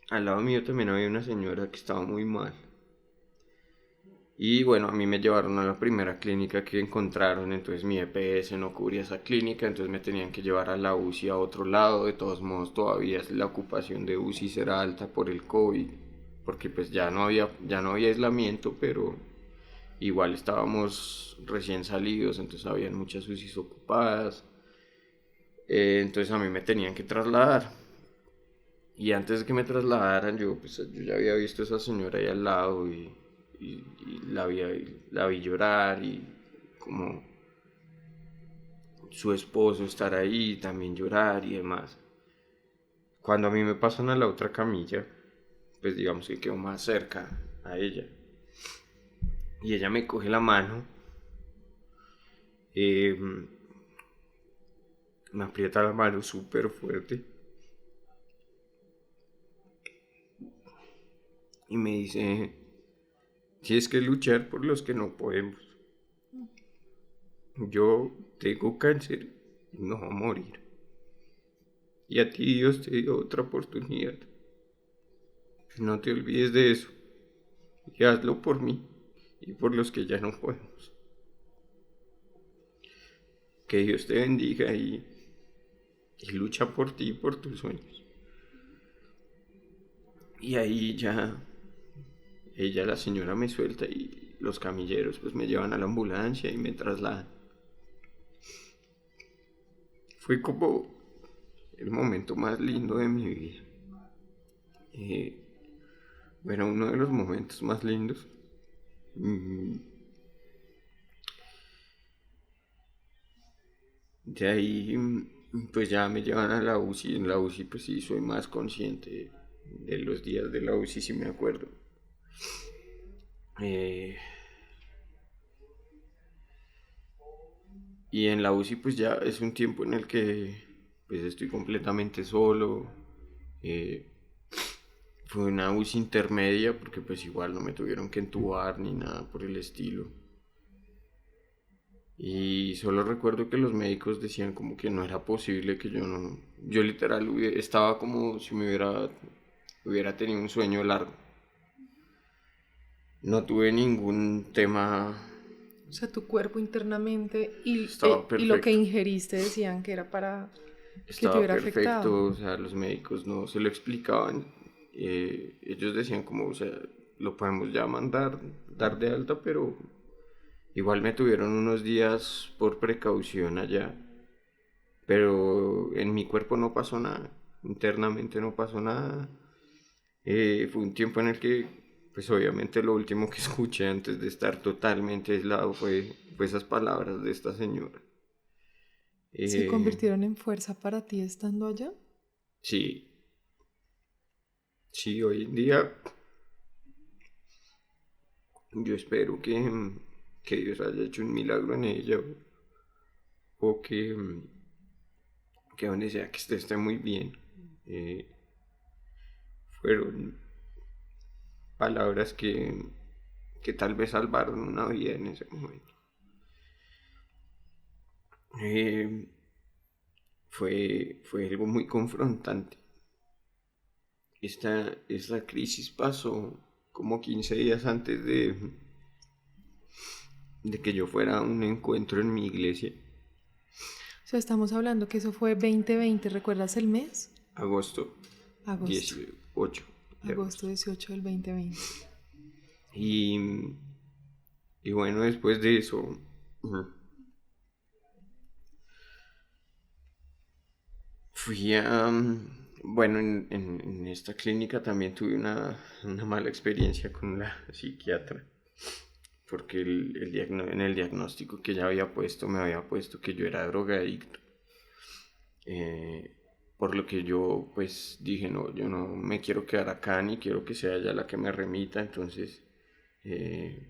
Al lado mío también había una señora que estaba muy mal. Y bueno, a mí me llevaron a la primera clínica que encontraron, entonces mi EPS no cubría esa clínica, entonces me tenían que llevar a la UCI a otro lado. De todos modos, todavía la ocupación de UCI era alta por el COVID, porque pues ya no había aislamiento, pero igual estábamos recién salidos, entonces habían muchas UCIs ocupadas. Entonces a mí me tenían que trasladar. Y antes de que me trasladaran, yo ya había visto a esa señora ahí al lado y la vi llorar y como su esposo estar ahí, también llorar y demás. Cuando a mí me pasan a la otra camilla, pues digamos que quedo más cerca a ella. Y ella me coge la mano, eh, me aprieta la mano súper fuerte y me dice, tienes que luchar por los que no podemos. Yo tengo cáncer y no voy a morir. Y a ti Dios te dio otra oportunidad. No te olvides de eso. Y hazlo por mí y por los que ya no podemos. Que Dios te bendiga y lucha por ti y por tus sueños. Y ahí ya, ella, la señora, me suelta y los camilleros pues me llevan a la ambulancia y me trasladan. Fue como el momento más lindo de mi vida. Eh, Bueno, uno de los momentos más lindos. Mm, De ahí, pues ya me llevan a la UCI. En la UCI, pues sí, soy más consciente de los días de la UCI, sí me acuerdo. Eh, y en la UCI, pues ya es un tiempo en el que pues estoy completamente solo. Eh, Fue una UCI intermedia porque pues igual no me tuvieron que entubar ni nada por el estilo. Y solo recuerdo que los médicos decían como que no era posible que yo no... Yo literal estaba como si hubiera tenido un sueño largo. No tuve ningún tema, O sea, tu cuerpo internamente estaba y lo que perfecto. ingeriste decían que era para que te Estaba hubiera afectado. perfecto, o sea, los médicos no se lo explicaban. Ellos decían como, o sea, lo podemos ya mandar, dar de alta, pero igual me tuvieron unos días por precaución allá. Pero en mi cuerpo no pasó nada, internamente no pasó nada. Fue un tiempo en el que, pues obviamente lo último que escuché antes de estar totalmente aislado fue esas palabras de esta señora. ¿Se Eh, convirtieron en fuerza para ti estando allá? sí, sí, hoy en día yo espero que Dios haya hecho un milagro en ella o que donde sea que esté muy bien. Eh, Fueron palabras que tal vez salvaron una vida en ese momento. Eh, Fue algo muy confrontante. Esta crisis pasó como 15 días antes de que yo fuera a un encuentro en mi iglesia. O sea, estamos hablando que eso fue 2020, ¿recuerdas el mes? Agosto Agosto. 18 de Agosto agosto. 18 del 2020. Y, y bueno, después de eso, fui a... Bueno, en esta clínica también tuve una mala experiencia con la psiquiatra, porque en el diagnóstico que ella había puesto, me había puesto que yo era drogadicto. Eh, por lo que yo pues dije, no, yo no me quiero quedar acá ni quiero que sea ella la que me remita, entonces eh,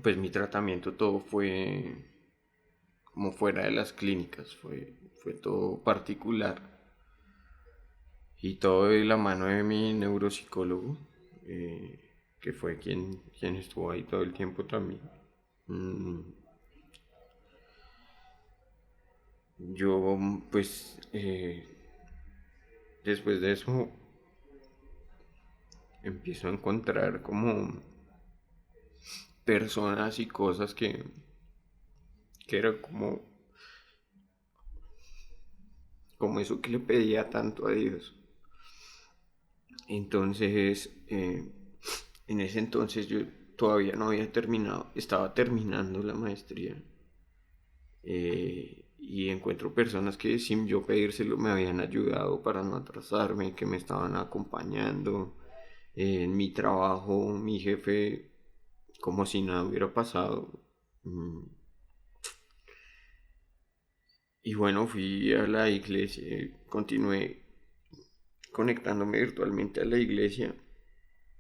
pues mi tratamiento todo fue como fuera de las clínicas, fue todo particular y todo de la mano de mi neuropsicólogo, que fue quien estuvo ahí todo el tiempo también. Mm, Yo, pues, después de eso, empiezo a encontrar como personas y cosas que era como eso que le pedía tanto a Dios. Entonces, en ese entonces yo todavía no había terminado, estaba terminando la maestría. Y encuentro personas que sin yo pedírselo me habían ayudado para no atrasarme, que me estaban acompañando. En mi trabajo, mi jefe, como si nada hubiera pasado. Mm, Y bueno, fui a la iglesia, continué conectándome virtualmente a la iglesia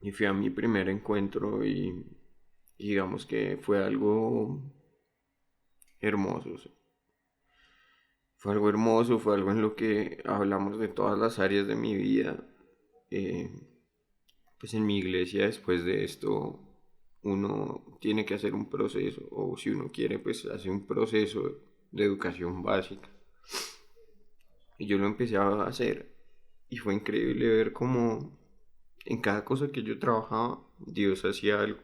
y fui a mi primer encuentro y digamos que fue algo hermoso. O sea, fue algo hermoso, fue algo en lo que hablamos de todas las áreas de mi vida. Eh, pues en mi iglesia después de esto uno tiene que hacer un proceso o si uno quiere pues hace un proceso de educación básica. Y yo lo empecé a hacer y fue increíble ver cómo en cada cosa que yo trabajaba Dios hacía algo.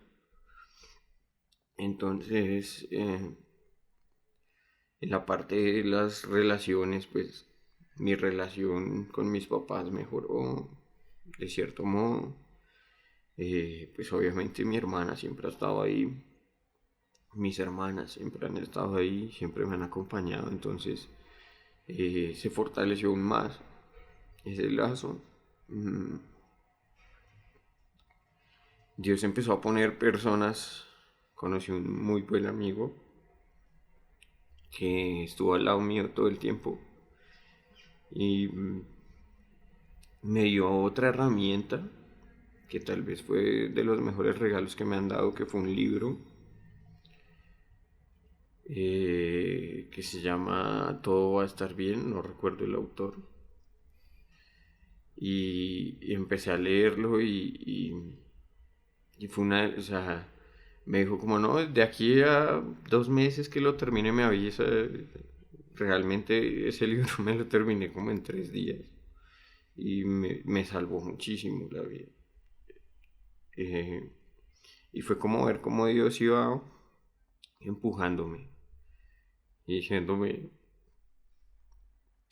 Entonces, en la parte de las relaciones, pues mi relación con mis papás mejoró de cierto modo. Pues obviamente mi hermana siempre ha estado ahí, mis hermanas siempre han estado ahí, siempre me han acompañado, entonces se fortaleció aún más ese lazo. Mm, Dios empezó a poner personas, conocí un muy buen amigo que estuvo al lado mío todo el tiempo y me dio otra herramienta que tal vez fue de los mejores regalos que me han dado, que fue un libro que se llama Todo va a estar bien, no recuerdo el autor. Y empecé a leerlo y fue una, o sea, me dijo como no, de aquí a 2 meses que lo termine me avisa. Realmente ese libro me lo terminé como en 3 días y me salvó muchísimo la vida. Eh, y fue como ver cómo Dios iba empujándome y diciéndome,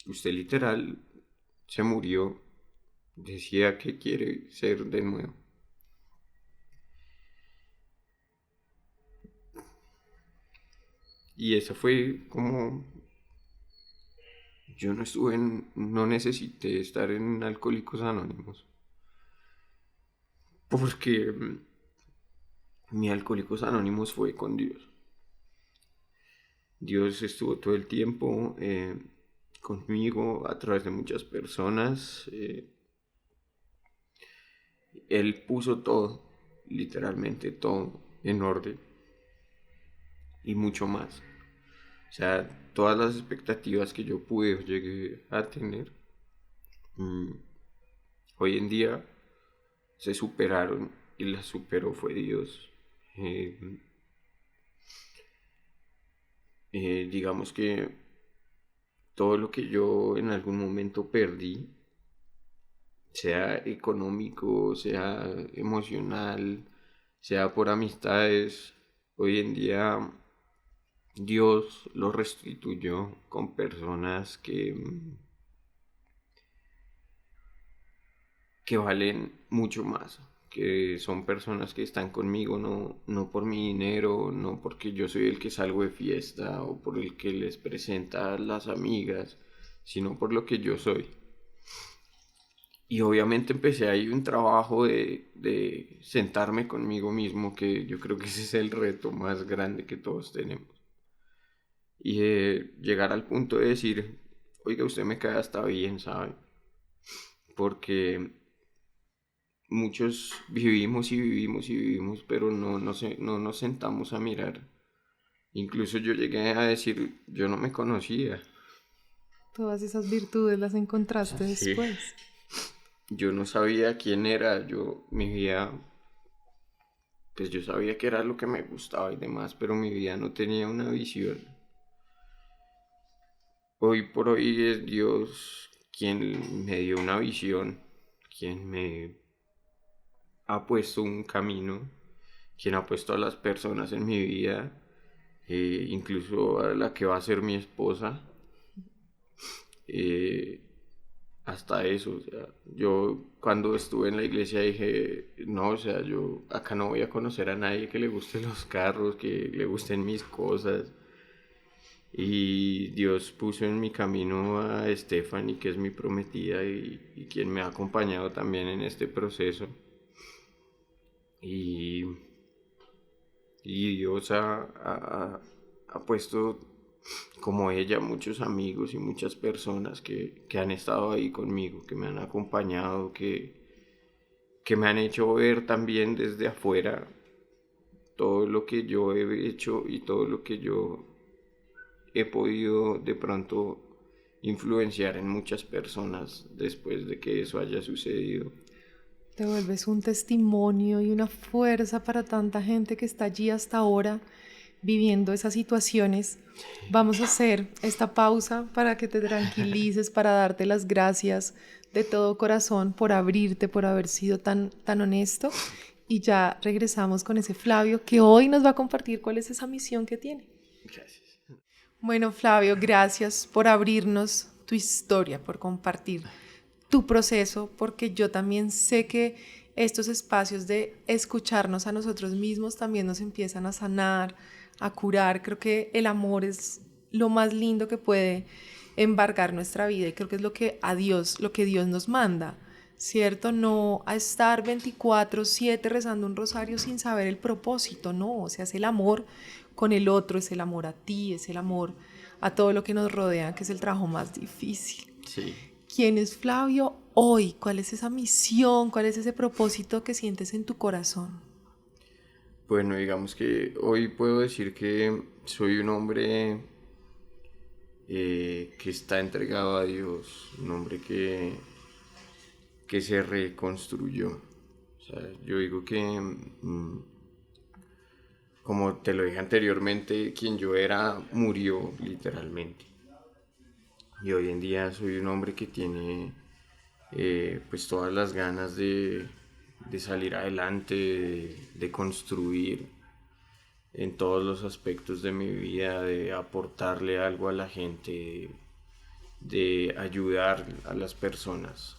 usted literal se murió, decía que quiere ser de nuevo. Y eso fue como, yo no estuve no necesité estar en Alcohólicos Anónimos, porque mi Alcohólicos Anónimos fue con Dios. Dios estuvo todo el tiempo conmigo a través de muchas personas. Él puso todo, literalmente todo, en orden y mucho más. O sea, todas las expectativas que yo pude o llegué a tener, mm, hoy en día se superaron y las superó fue Dios. Eh, digamos que todo lo que yo en algún momento perdí, sea económico, sea emocional, sea por amistades, hoy en día Dios lo restituyó con personas que valen mucho más, que son personas que están conmigo no por mi dinero, no porque yo soy el que salgo de fiesta o por el que les presenta a las amigas, sino por lo que yo soy. Y obviamente empecé ahí un trabajo de sentarme conmigo mismo, que yo creo que ese es el reto más grande que todos tenemos. Y llegar al punto de decir, oiga, usted me cae hasta bien, ¿sabe? Porque muchos vivimos y vivimos y vivimos, pero no nos sentamos a mirar. Incluso yo llegué a decir, yo no me conocía. Todas esas virtudes las encontraste Sí. después. Yo no sabía quién era, mi vida, pues yo sabía que era lo que me gustaba y demás, pero mi vida no tenía una visión. hoy por hoy es Dios quien me dio una visión, quien me ha puesto un camino, quien ha puesto a las personas en mi vida, incluso a la que va a ser mi esposa. eh, Hasta eso, o sea, yo cuando estuve en la iglesia dije, no, o sea, yo acá no voy a conocer a nadie que le gusten los carros, que le gusten mis cosas. Y Dios puso en mi camino a Stephanie, que es mi prometida y quien me ha acompañado también en este proceso. Y, y Dios ha puesto como ella muchos amigos y muchas personas que han estado ahí conmigo, que me han acompañado, que me han hecho ver también desde afuera todo lo que yo he hecho y todo lo que yo he podido de pronto influenciar en muchas personas después de que eso haya sucedido. Te vuelves un testimonio y una fuerza para tanta gente que está allí hasta ahora viviendo esas situaciones. Vamos a hacer esta pausa para que te tranquilices, para darte las gracias de todo corazón por abrirte, por haber sido tan honesto. Y ya regresamos con ese Flavio que hoy nos va a compartir cuál es esa misión que tiene. Gracias. Bueno, Flavio, gracias por abrirnos tu historia, por compartir tu proceso, porque yo también sé que estos espacios de escucharnos a nosotros mismos también nos empiezan a sanar, a curar. Creo que el amor es lo más lindo que puede embargar nuestra vida y creo que es lo que Dios nos manda, ¿cierto? No a estar 24/7 rezando un rosario sin saber el propósito, no, o sea, es el amor con el otro, es el amor a ti, es el amor a todo lo que nos rodea, que es el trabajo más difícil. Sí. ¿Quién es Flavio hoy? ¿Cuál es esa misión? ¿Cuál es ese propósito que sientes en tu corazón? Bueno, digamos que hoy puedo decir que soy un hombre que está entregado a Dios, un hombre que se reconstruyó. O sea, yo digo que, como te lo dije anteriormente, quien yo era murió literalmente. Y hoy en día soy un hombre que tiene pues todas las ganas de salir adelante, de construir en todos los aspectos de mi vida, de aportarle algo a la gente, de ayudar a las personas.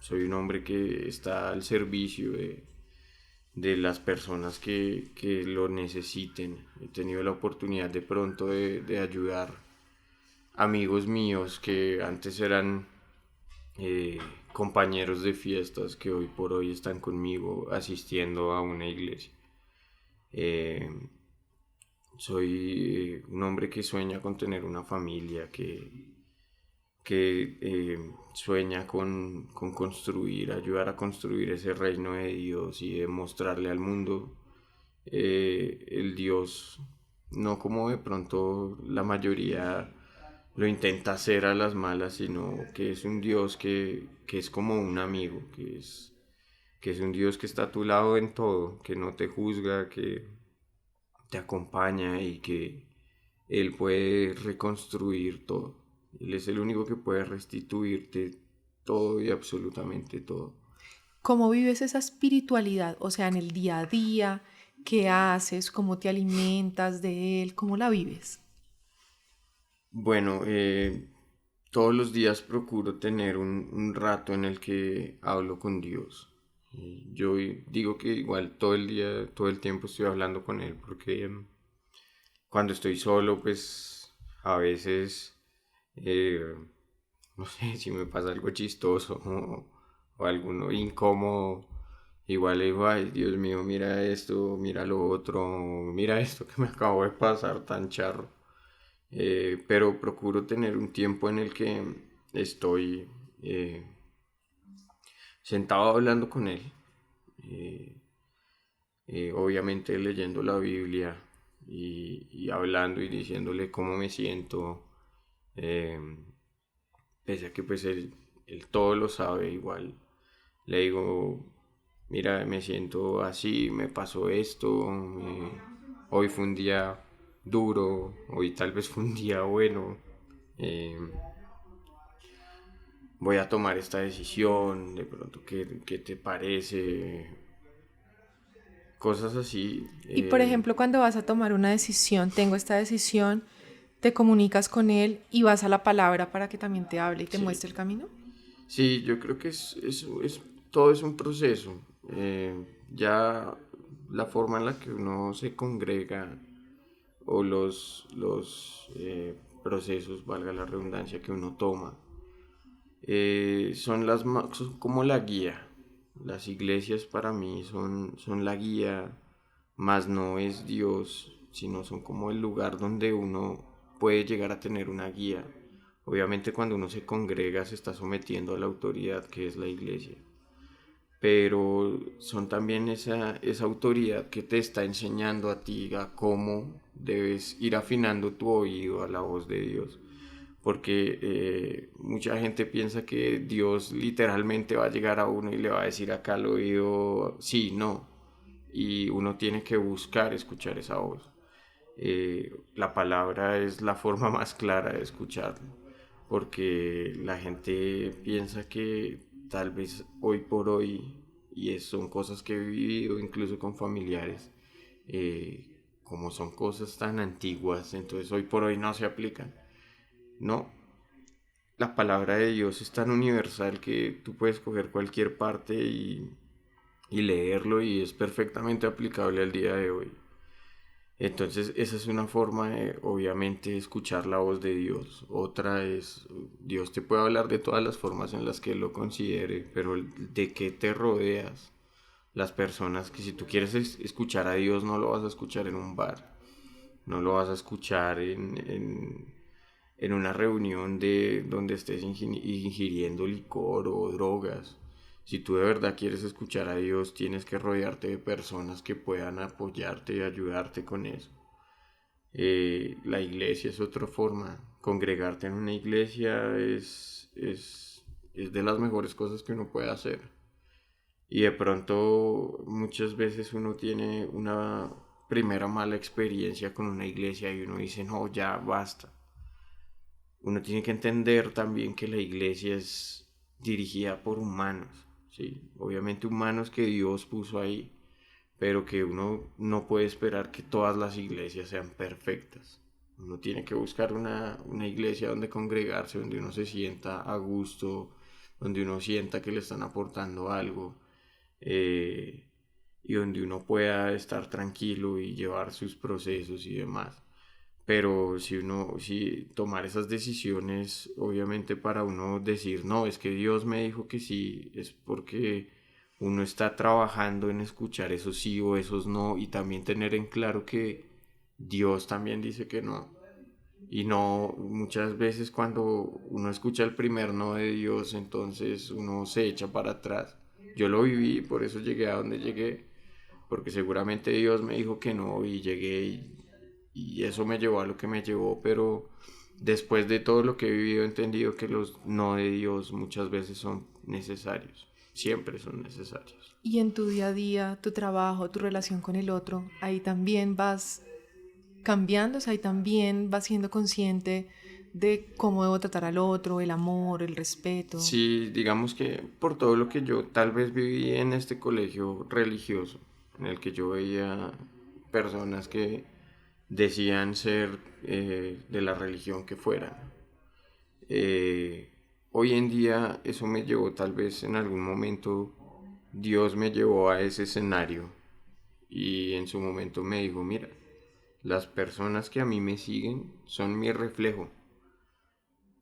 Soy un hombre que está al servicio de las personas que lo necesiten. He tenido la oportunidad de pronto de ayudar amigos míos que antes eran compañeros de fiestas que hoy por hoy están conmigo asistiendo a una iglesia. Eh, Soy un hombre que sueña con tener una familia, que sueña con construir, ayudar a construir ese reino de Dios y de mostrarle al mundo el Dios, no como de pronto la mayoría lo intenta hacer a las malas, sino que es un Dios que es como un amigo, que es un Dios que está a tu lado en todo, que no te juzga, que te acompaña y que Él puede reconstruir todo. Él es el único que puede restituirte todo y absolutamente todo. ¿Cómo vives esa espiritualidad? O sea, en el día a día, ¿qué haces? ¿Cómo te alimentas de él? ¿Cómo la vives? Bueno, todos los días procuro tener un rato en el que hablo con Dios. Yo digo que igual todo el día, todo el tiempo estoy hablando con Él porque cuando estoy solo, pues a veces, eh, no sé, si me pasa algo chistoso o alguno incómodo, igual le digo, ay, Dios mío, mira esto, mira lo otro, mira esto que me acabo de pasar tan charro. Pero procuro tener un tiempo en el que estoy sentado hablando con Él, eh, obviamente leyendo la Biblia y hablando y diciéndole cómo me siento, eh, pese a que pues él todo lo sabe igual. Le digo, mira, me siento así, me pasó esto, hoy fue un día duro, hoy tal vez fue un día bueno, eh, voy a tomar esta decisión, de pronto, ¿qué te parece? Cosas así. Y por ejemplo, cuando vas a tomar una decisión, tengo esta decisión, te comunicas con él y vas a la palabra para que también te hable y te Sí, muestre el camino. sí, yo creo que todo es un proceso. Ya la forma en la que uno se congrega o los procesos, valga la redundancia, que uno toma, son como la guía. Las iglesias para mí son la guía, más no es Dios, sino son como el lugar donde uno puede llegar a tener una guía. Obviamente cuando uno se congrega se está sometiendo a la autoridad que es la iglesia, pero son también esa autoridad que te está enseñando a ti a cómo debes ir afinando tu oído a la voz de Dios. Porque mucha gente piensa que Dios literalmente va a llegar a uno y le va a decir acá al oído, sí, no. Y uno tiene que buscar escuchar esa voz. La palabra es la forma más clara de escucharlo, porque la gente piensa que tal vez hoy por hoy, son cosas que he vivido incluso con familiares, como son cosas tan antiguas, entonces hoy por hoy no se aplican. No, la palabra de Dios es tan universal que tú puedes coger cualquier parte y leerlo y es perfectamente aplicable al día de hoy. Entonces, esa es una forma de, obviamente, escuchar la voz de Dios. Otra es, Dios te puede hablar de todas las formas en las que Él lo considere, pero de qué te rodeas. Las personas que si tú quieres escuchar a Dios, no lo vas a escuchar en un bar, no lo vas a escuchar en una reunión de donde estés ingiriendo licor o drogas. Si tú de verdad quieres escuchar a Dios, tienes que rodearte de personas que puedan apoyarte y ayudarte con eso. La iglesia es otra forma. Congregarte en una iglesia es de las mejores cosas que uno puede hacer. Y de pronto muchas veces uno tiene una primera mala experiencia con una iglesia y uno dice, no, ya basta. Uno tiene que entender también que la iglesia es dirigida por humanos, ¿sí? Obviamente humanos que Dios puso ahí, pero que uno no puede esperar que todas las iglesias sean perfectas. Uno tiene que buscar una iglesia donde congregarse, donde uno se sienta a gusto, donde uno sienta que le están aportando algo, eh, y donde uno pueda estar tranquilo y llevar sus procesos y demás. Pero si tomar esas decisiones, obviamente para uno decir, no, es que Dios me dijo que sí, es porque uno está trabajando en escuchar esos sí o esos no y también tener en claro que Dios también dice que no. Y no, muchas veces cuando uno escucha el primer no de Dios, entonces uno se echa para atrás. Yo lo viví, por eso llegué a donde llegué, porque seguramente Dios me dijo que no y llegué y eso me llevó a lo que me llevó, pero después de todo lo que he vivido he entendido que los no de Dios muchas veces son necesarios, siempre son necesarios. Y en tu día a día, tu trabajo, tu relación con el otro, ahí también vas cambiando, o sea, ahí también vas siendo consciente de cómo debo tratar al otro, el amor, el respeto. Sí, digamos que por todo lo que yo tal vez viví en este colegio religioso, en el que yo veía personas que decían ser de la religión que fueran. Hoy en día eso me llevó tal vez en algún momento, Dios me llevó a ese escenario y en su momento me dijo, mira, las personas que a mí me siguen son mi reflejo.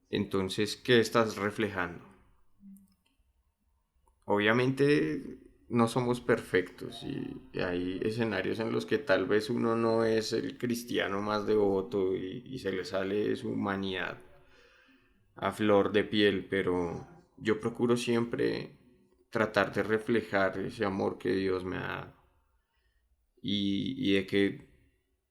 Entonces, ¿qué estás reflejando? Obviamente no somos perfectos y hay escenarios en los que tal vez uno no es el cristiano más devoto y se le sale su humanidad a flor de piel, pero yo procuro siempre tratar de reflejar ese amor que Dios me ha dado y de que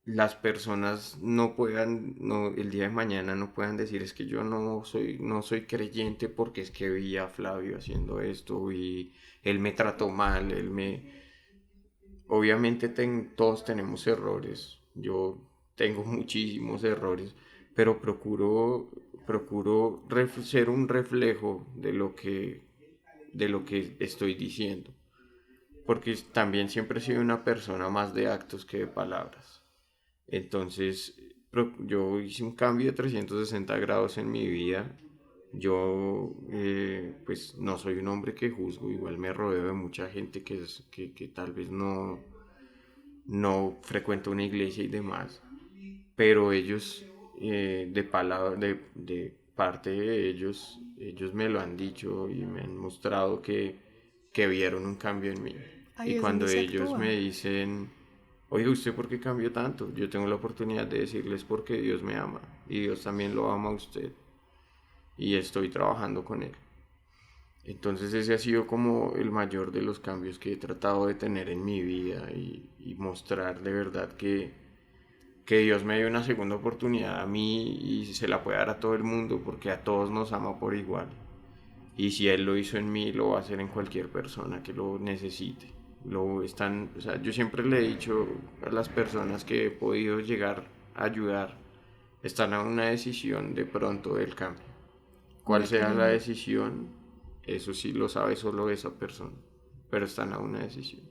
las personas no puedan, no, el día de mañana no puedan decir es que yo no soy creyente porque es que vi a Flavio haciendo esto y él me trató mal, obviamente todos tenemos errores, yo tengo muchísimos errores, pero procuro ser un reflejo de lo que estoy diciendo, porque también siempre he sido una persona más de actos que de palabras. Entonces, yo hice un cambio de 360 grados en mi vida. Yo, pues, no soy un hombre que juzgo, igual me rodeo de mucha gente que tal vez no frecuenta una iglesia y demás, pero ellos, de palabra, de parte de ellos me lo han dicho y me han mostrado que vieron un cambio en mí. Ahí Y es donde cuando se ellos actúa. me dicen, oye, ¿usted por qué cambió tanto? Yo tengo la oportunidad de decirles porque Dios me ama y Dios también lo ama a usted y estoy trabajando con él. Entonces ese ha sido como el mayor de los cambios que he tratado de tener en mi vida y mostrar de verdad que Dios me dio una segunda oportunidad a mí y se la puede dar a todo el mundo porque a todos nos ama por igual. Y si Él lo hizo en mí, lo va a hacer en cualquier persona que lo necesite. O sea, yo siempre le he dicho a las personas que he podido llegar a ayudar, están a una decisión de pronto del cambio. Cuál Mira qué sea la lindo. decisión, eso sí lo sabe solo esa persona, pero están a una decisión.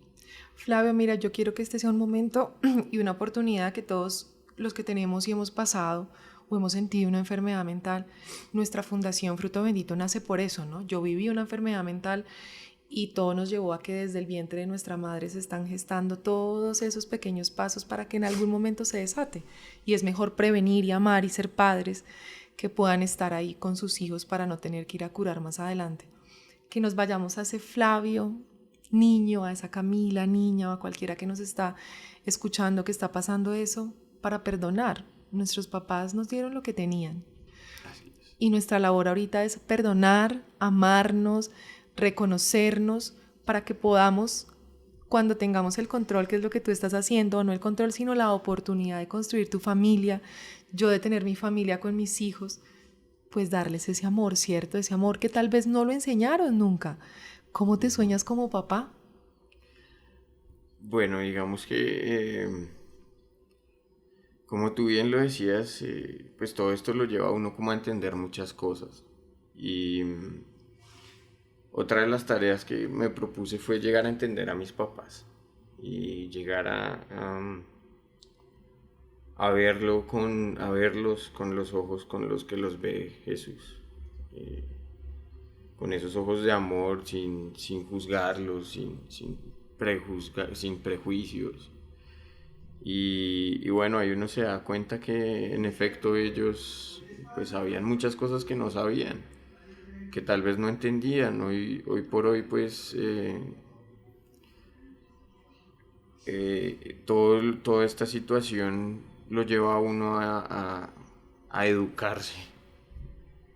Flavio, mira, yo quiero que este sea un momento y una oportunidad que todos los que tenemos y hemos pasado o hemos sentido una enfermedad mental, nuestra fundación Fruto Bendito nace por eso, ¿no? Yo viví una enfermedad mental y todo nos llevó a que desde el vientre de nuestra madre se están gestando todos esos pequeños pasos para que en algún momento se desate. Y es mejor prevenir y amar y ser padres que puedan estar ahí con sus hijos para no tener que ir a curar más adelante. Que nos vayamos a ese Flavio niño, a esa Camila niña o a cualquiera que nos está escuchando que está pasando eso, para perdonar. Nuestros papás nos dieron lo que tenían. Así es. Y nuestra labor ahorita es perdonar, amarnos, reconocernos para que podamos, cuando tengamos el control, que es lo que tú estás haciendo, o no el control, sino la oportunidad de construir tu familia, yo de tener mi familia con mis hijos, pues darles ese amor, ¿cierto? Ese amor que tal vez no lo enseñaron nunca. ¿Cómo te sueñas como papá? Bueno, digamos que, como tú bien lo decías, pues todo esto lo lleva a uno como a entender muchas cosas. Y otra de las tareas que me propuse fue llegar a entender a mis papás y llegar a verlos con los ojos con los que los ve Jesús. Eh, con esos ojos de amor, sin juzgarlos, sin prejuicios. Y bueno, ahí uno se da cuenta que en efecto ellos pues sabían muchas cosas que no sabían, que tal vez no entendían. Hoy por hoy pues toda esta situación lo lleva a uno a educarse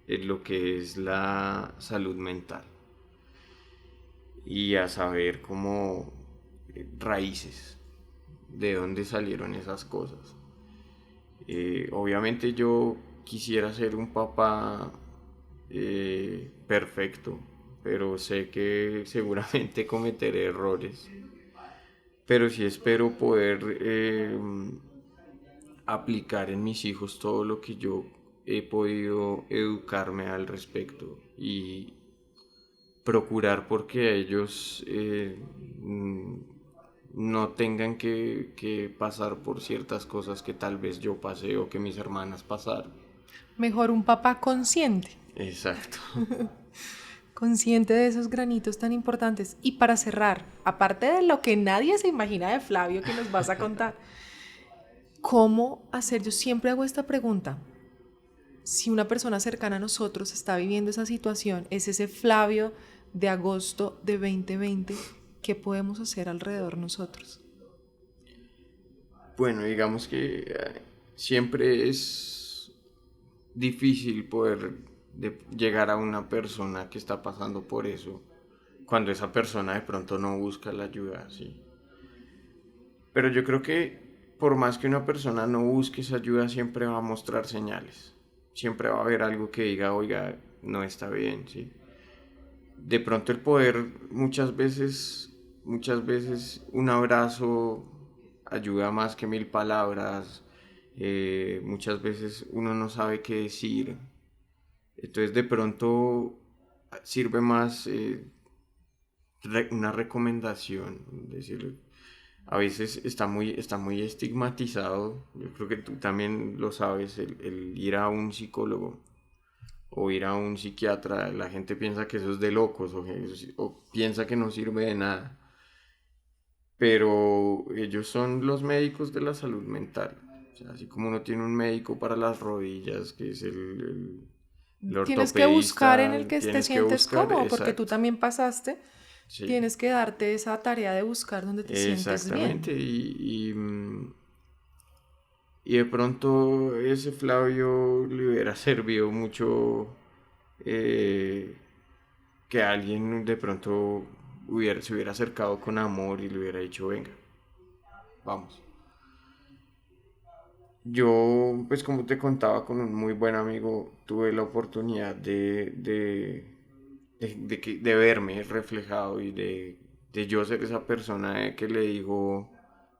en lo que es la salud mental y a saber cómo raíces, de dónde salieron esas cosas. Obviamente yo quisiera ser un papá perfecto, pero sé que seguramente cometeré errores. Pero sí espero poder aplicar en mis hijos todo lo que yo he podido educarme al respecto y procurar porque ellos no tengan que pasar por ciertas cosas que tal vez yo pasé o que mis hermanas pasaron. Mejor un papá consciente, Exacto. consciente de esos granitos tan importantes. Y para cerrar, aparte de lo que nadie se imagina de Flavio que nos vas a contar, ¿cómo hacer? Yo siempre hago esta pregunta. Si una persona cercana a nosotros está viviendo esa situación, es ese Flavio de agosto de 2020, ¿qué podemos hacer alrededor nosotros? Bueno, digamos que siempre es difícil poder llegar a una persona que está pasando por eso cuando esa persona de pronto no busca la ayuda, ¿sí? Pero yo creo que por más que una persona no busque esa ayuda, siempre va a mostrar señales. Siempre va a haber algo que diga, oiga, no está bien, ¿sí? De pronto el poder, muchas veces un abrazo ayuda más que mil palabras. Muchas veces uno no sabe qué decir. Entonces de pronto sirve más una recomendación, decirle, a veces está muy estigmatizado, yo creo que tú también lo sabes, el ir a un psicólogo o ir a un psiquiatra, la gente piensa que eso es de locos o piensa que no sirve de nada, pero ellos son los médicos de la salud mental. O sea, así como uno tiene un médico para las rodillas, que es el Tienes que buscar en ortopedista, el que te tienes que sientes buscar, cómodo, porque tú exacto, también pasaste. sí, Tienes que darte esa tarea de buscar donde te sientes exactamente, bien. y de pronto ese Flavio le hubiera servido mucho eh, que alguien de pronto se hubiera acercado con amor y le hubiera dicho, venga, vamos. Yo, pues como te contaba, con un muy buen amigo, tuve la oportunidad de verme reflejado y de yo ser esa persona que le digo,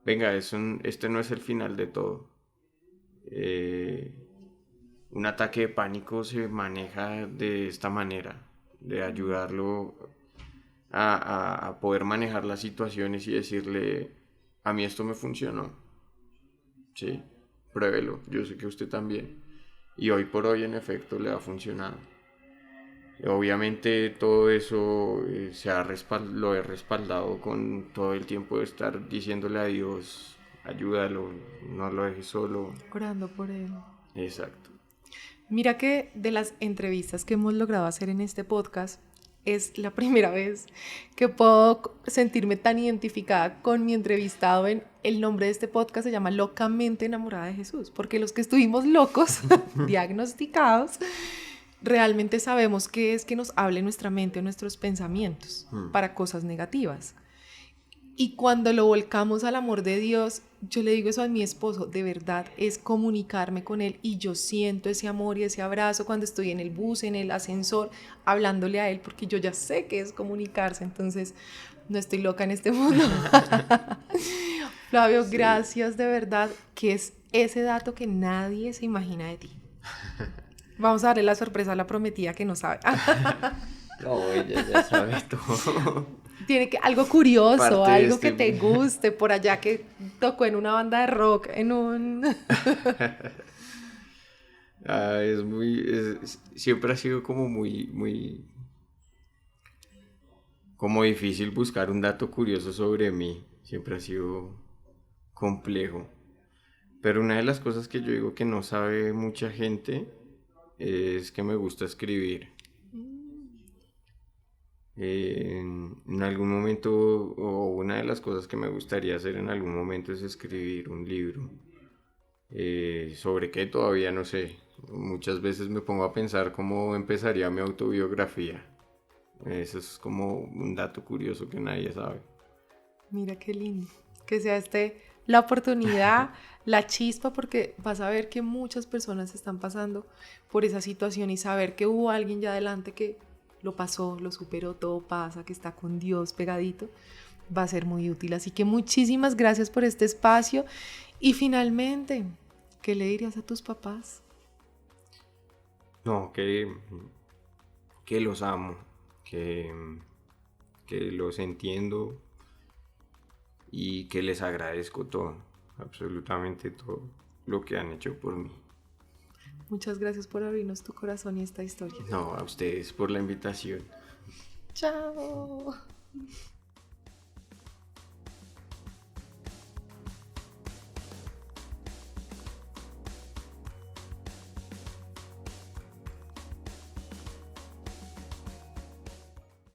venga, este no es el final de todo. Eh, un ataque de pánico se maneja de esta manera, de ayudarlo a poder manejar las situaciones y decirle, a mí esto me funcionó, ¿sí? Pruébelo, yo sé que usted también. Y hoy por hoy en efecto le ha funcionado. Obviamente todo eso lo he respaldado con todo el tiempo de estar diciéndole a Dios, ayúdalo, no lo dejes solo. Orando por él. Exacto. Mira que de las entrevistas que hemos logrado hacer en este podcast, es la primera vez que puedo sentirme tan identificada con mi entrevistado. En el nombre de este podcast se llama Locamente enamorada de Jesús, porque los que estuvimos locos, diagnosticados, realmente sabemos qué es que nos hable nuestra mente o nuestros pensamientos para cosas negativas. Y cuando lo volcamos al amor de Dios, yo le digo eso a mi esposo, de verdad es comunicarme con él y yo siento ese amor y ese abrazo cuando estoy en el bus, en el ascensor, hablándole a él, porque yo ya sé que es comunicarse, entonces no estoy loca en este mundo. Flavio, Sí. gracias de verdad, que es ese dato que nadie se imagina de ti. Vamos a darle la sorpresa a la prometida que no sabe. No, ella ya sabe todo. Tiene que algo curioso, Parte de algo que este... te guste por allá que tocó en una banda de rock, en un... Es muy... siempre ha sido como como difícil buscar un dato curioso sobre mí. Siempre ha sido complejo. Pero una de las cosas que yo digo que no sabe mucha gente es que me gusta escribir. En algún momento, o una de las cosas que me gustaría hacer en algún momento es escribir un libro. Sobre qué todavía no sé. Muchas veces me pongo a pensar cómo empezaría mi autobiografía. Eso es como un dato curioso que nadie sabe. Mira qué lindo. Que sea la oportunidad, la chispa, porque vas a ver que muchas personas están pasando por esa situación y saber que hubo alguien ya adelante que lo pasó, lo superó, todo pasa, que está con Dios pegadito, va a ser muy útil. Así que muchísimas gracias por este espacio. Y finalmente, ¿qué le dirías a tus papás? No, que los amo, que, que los entiendo y que les agradezco todo, absolutamente todo lo que han hecho por mí. Muchas gracias por abrirnos tu corazón y esta historia. No, a ustedes por la invitación. Chao.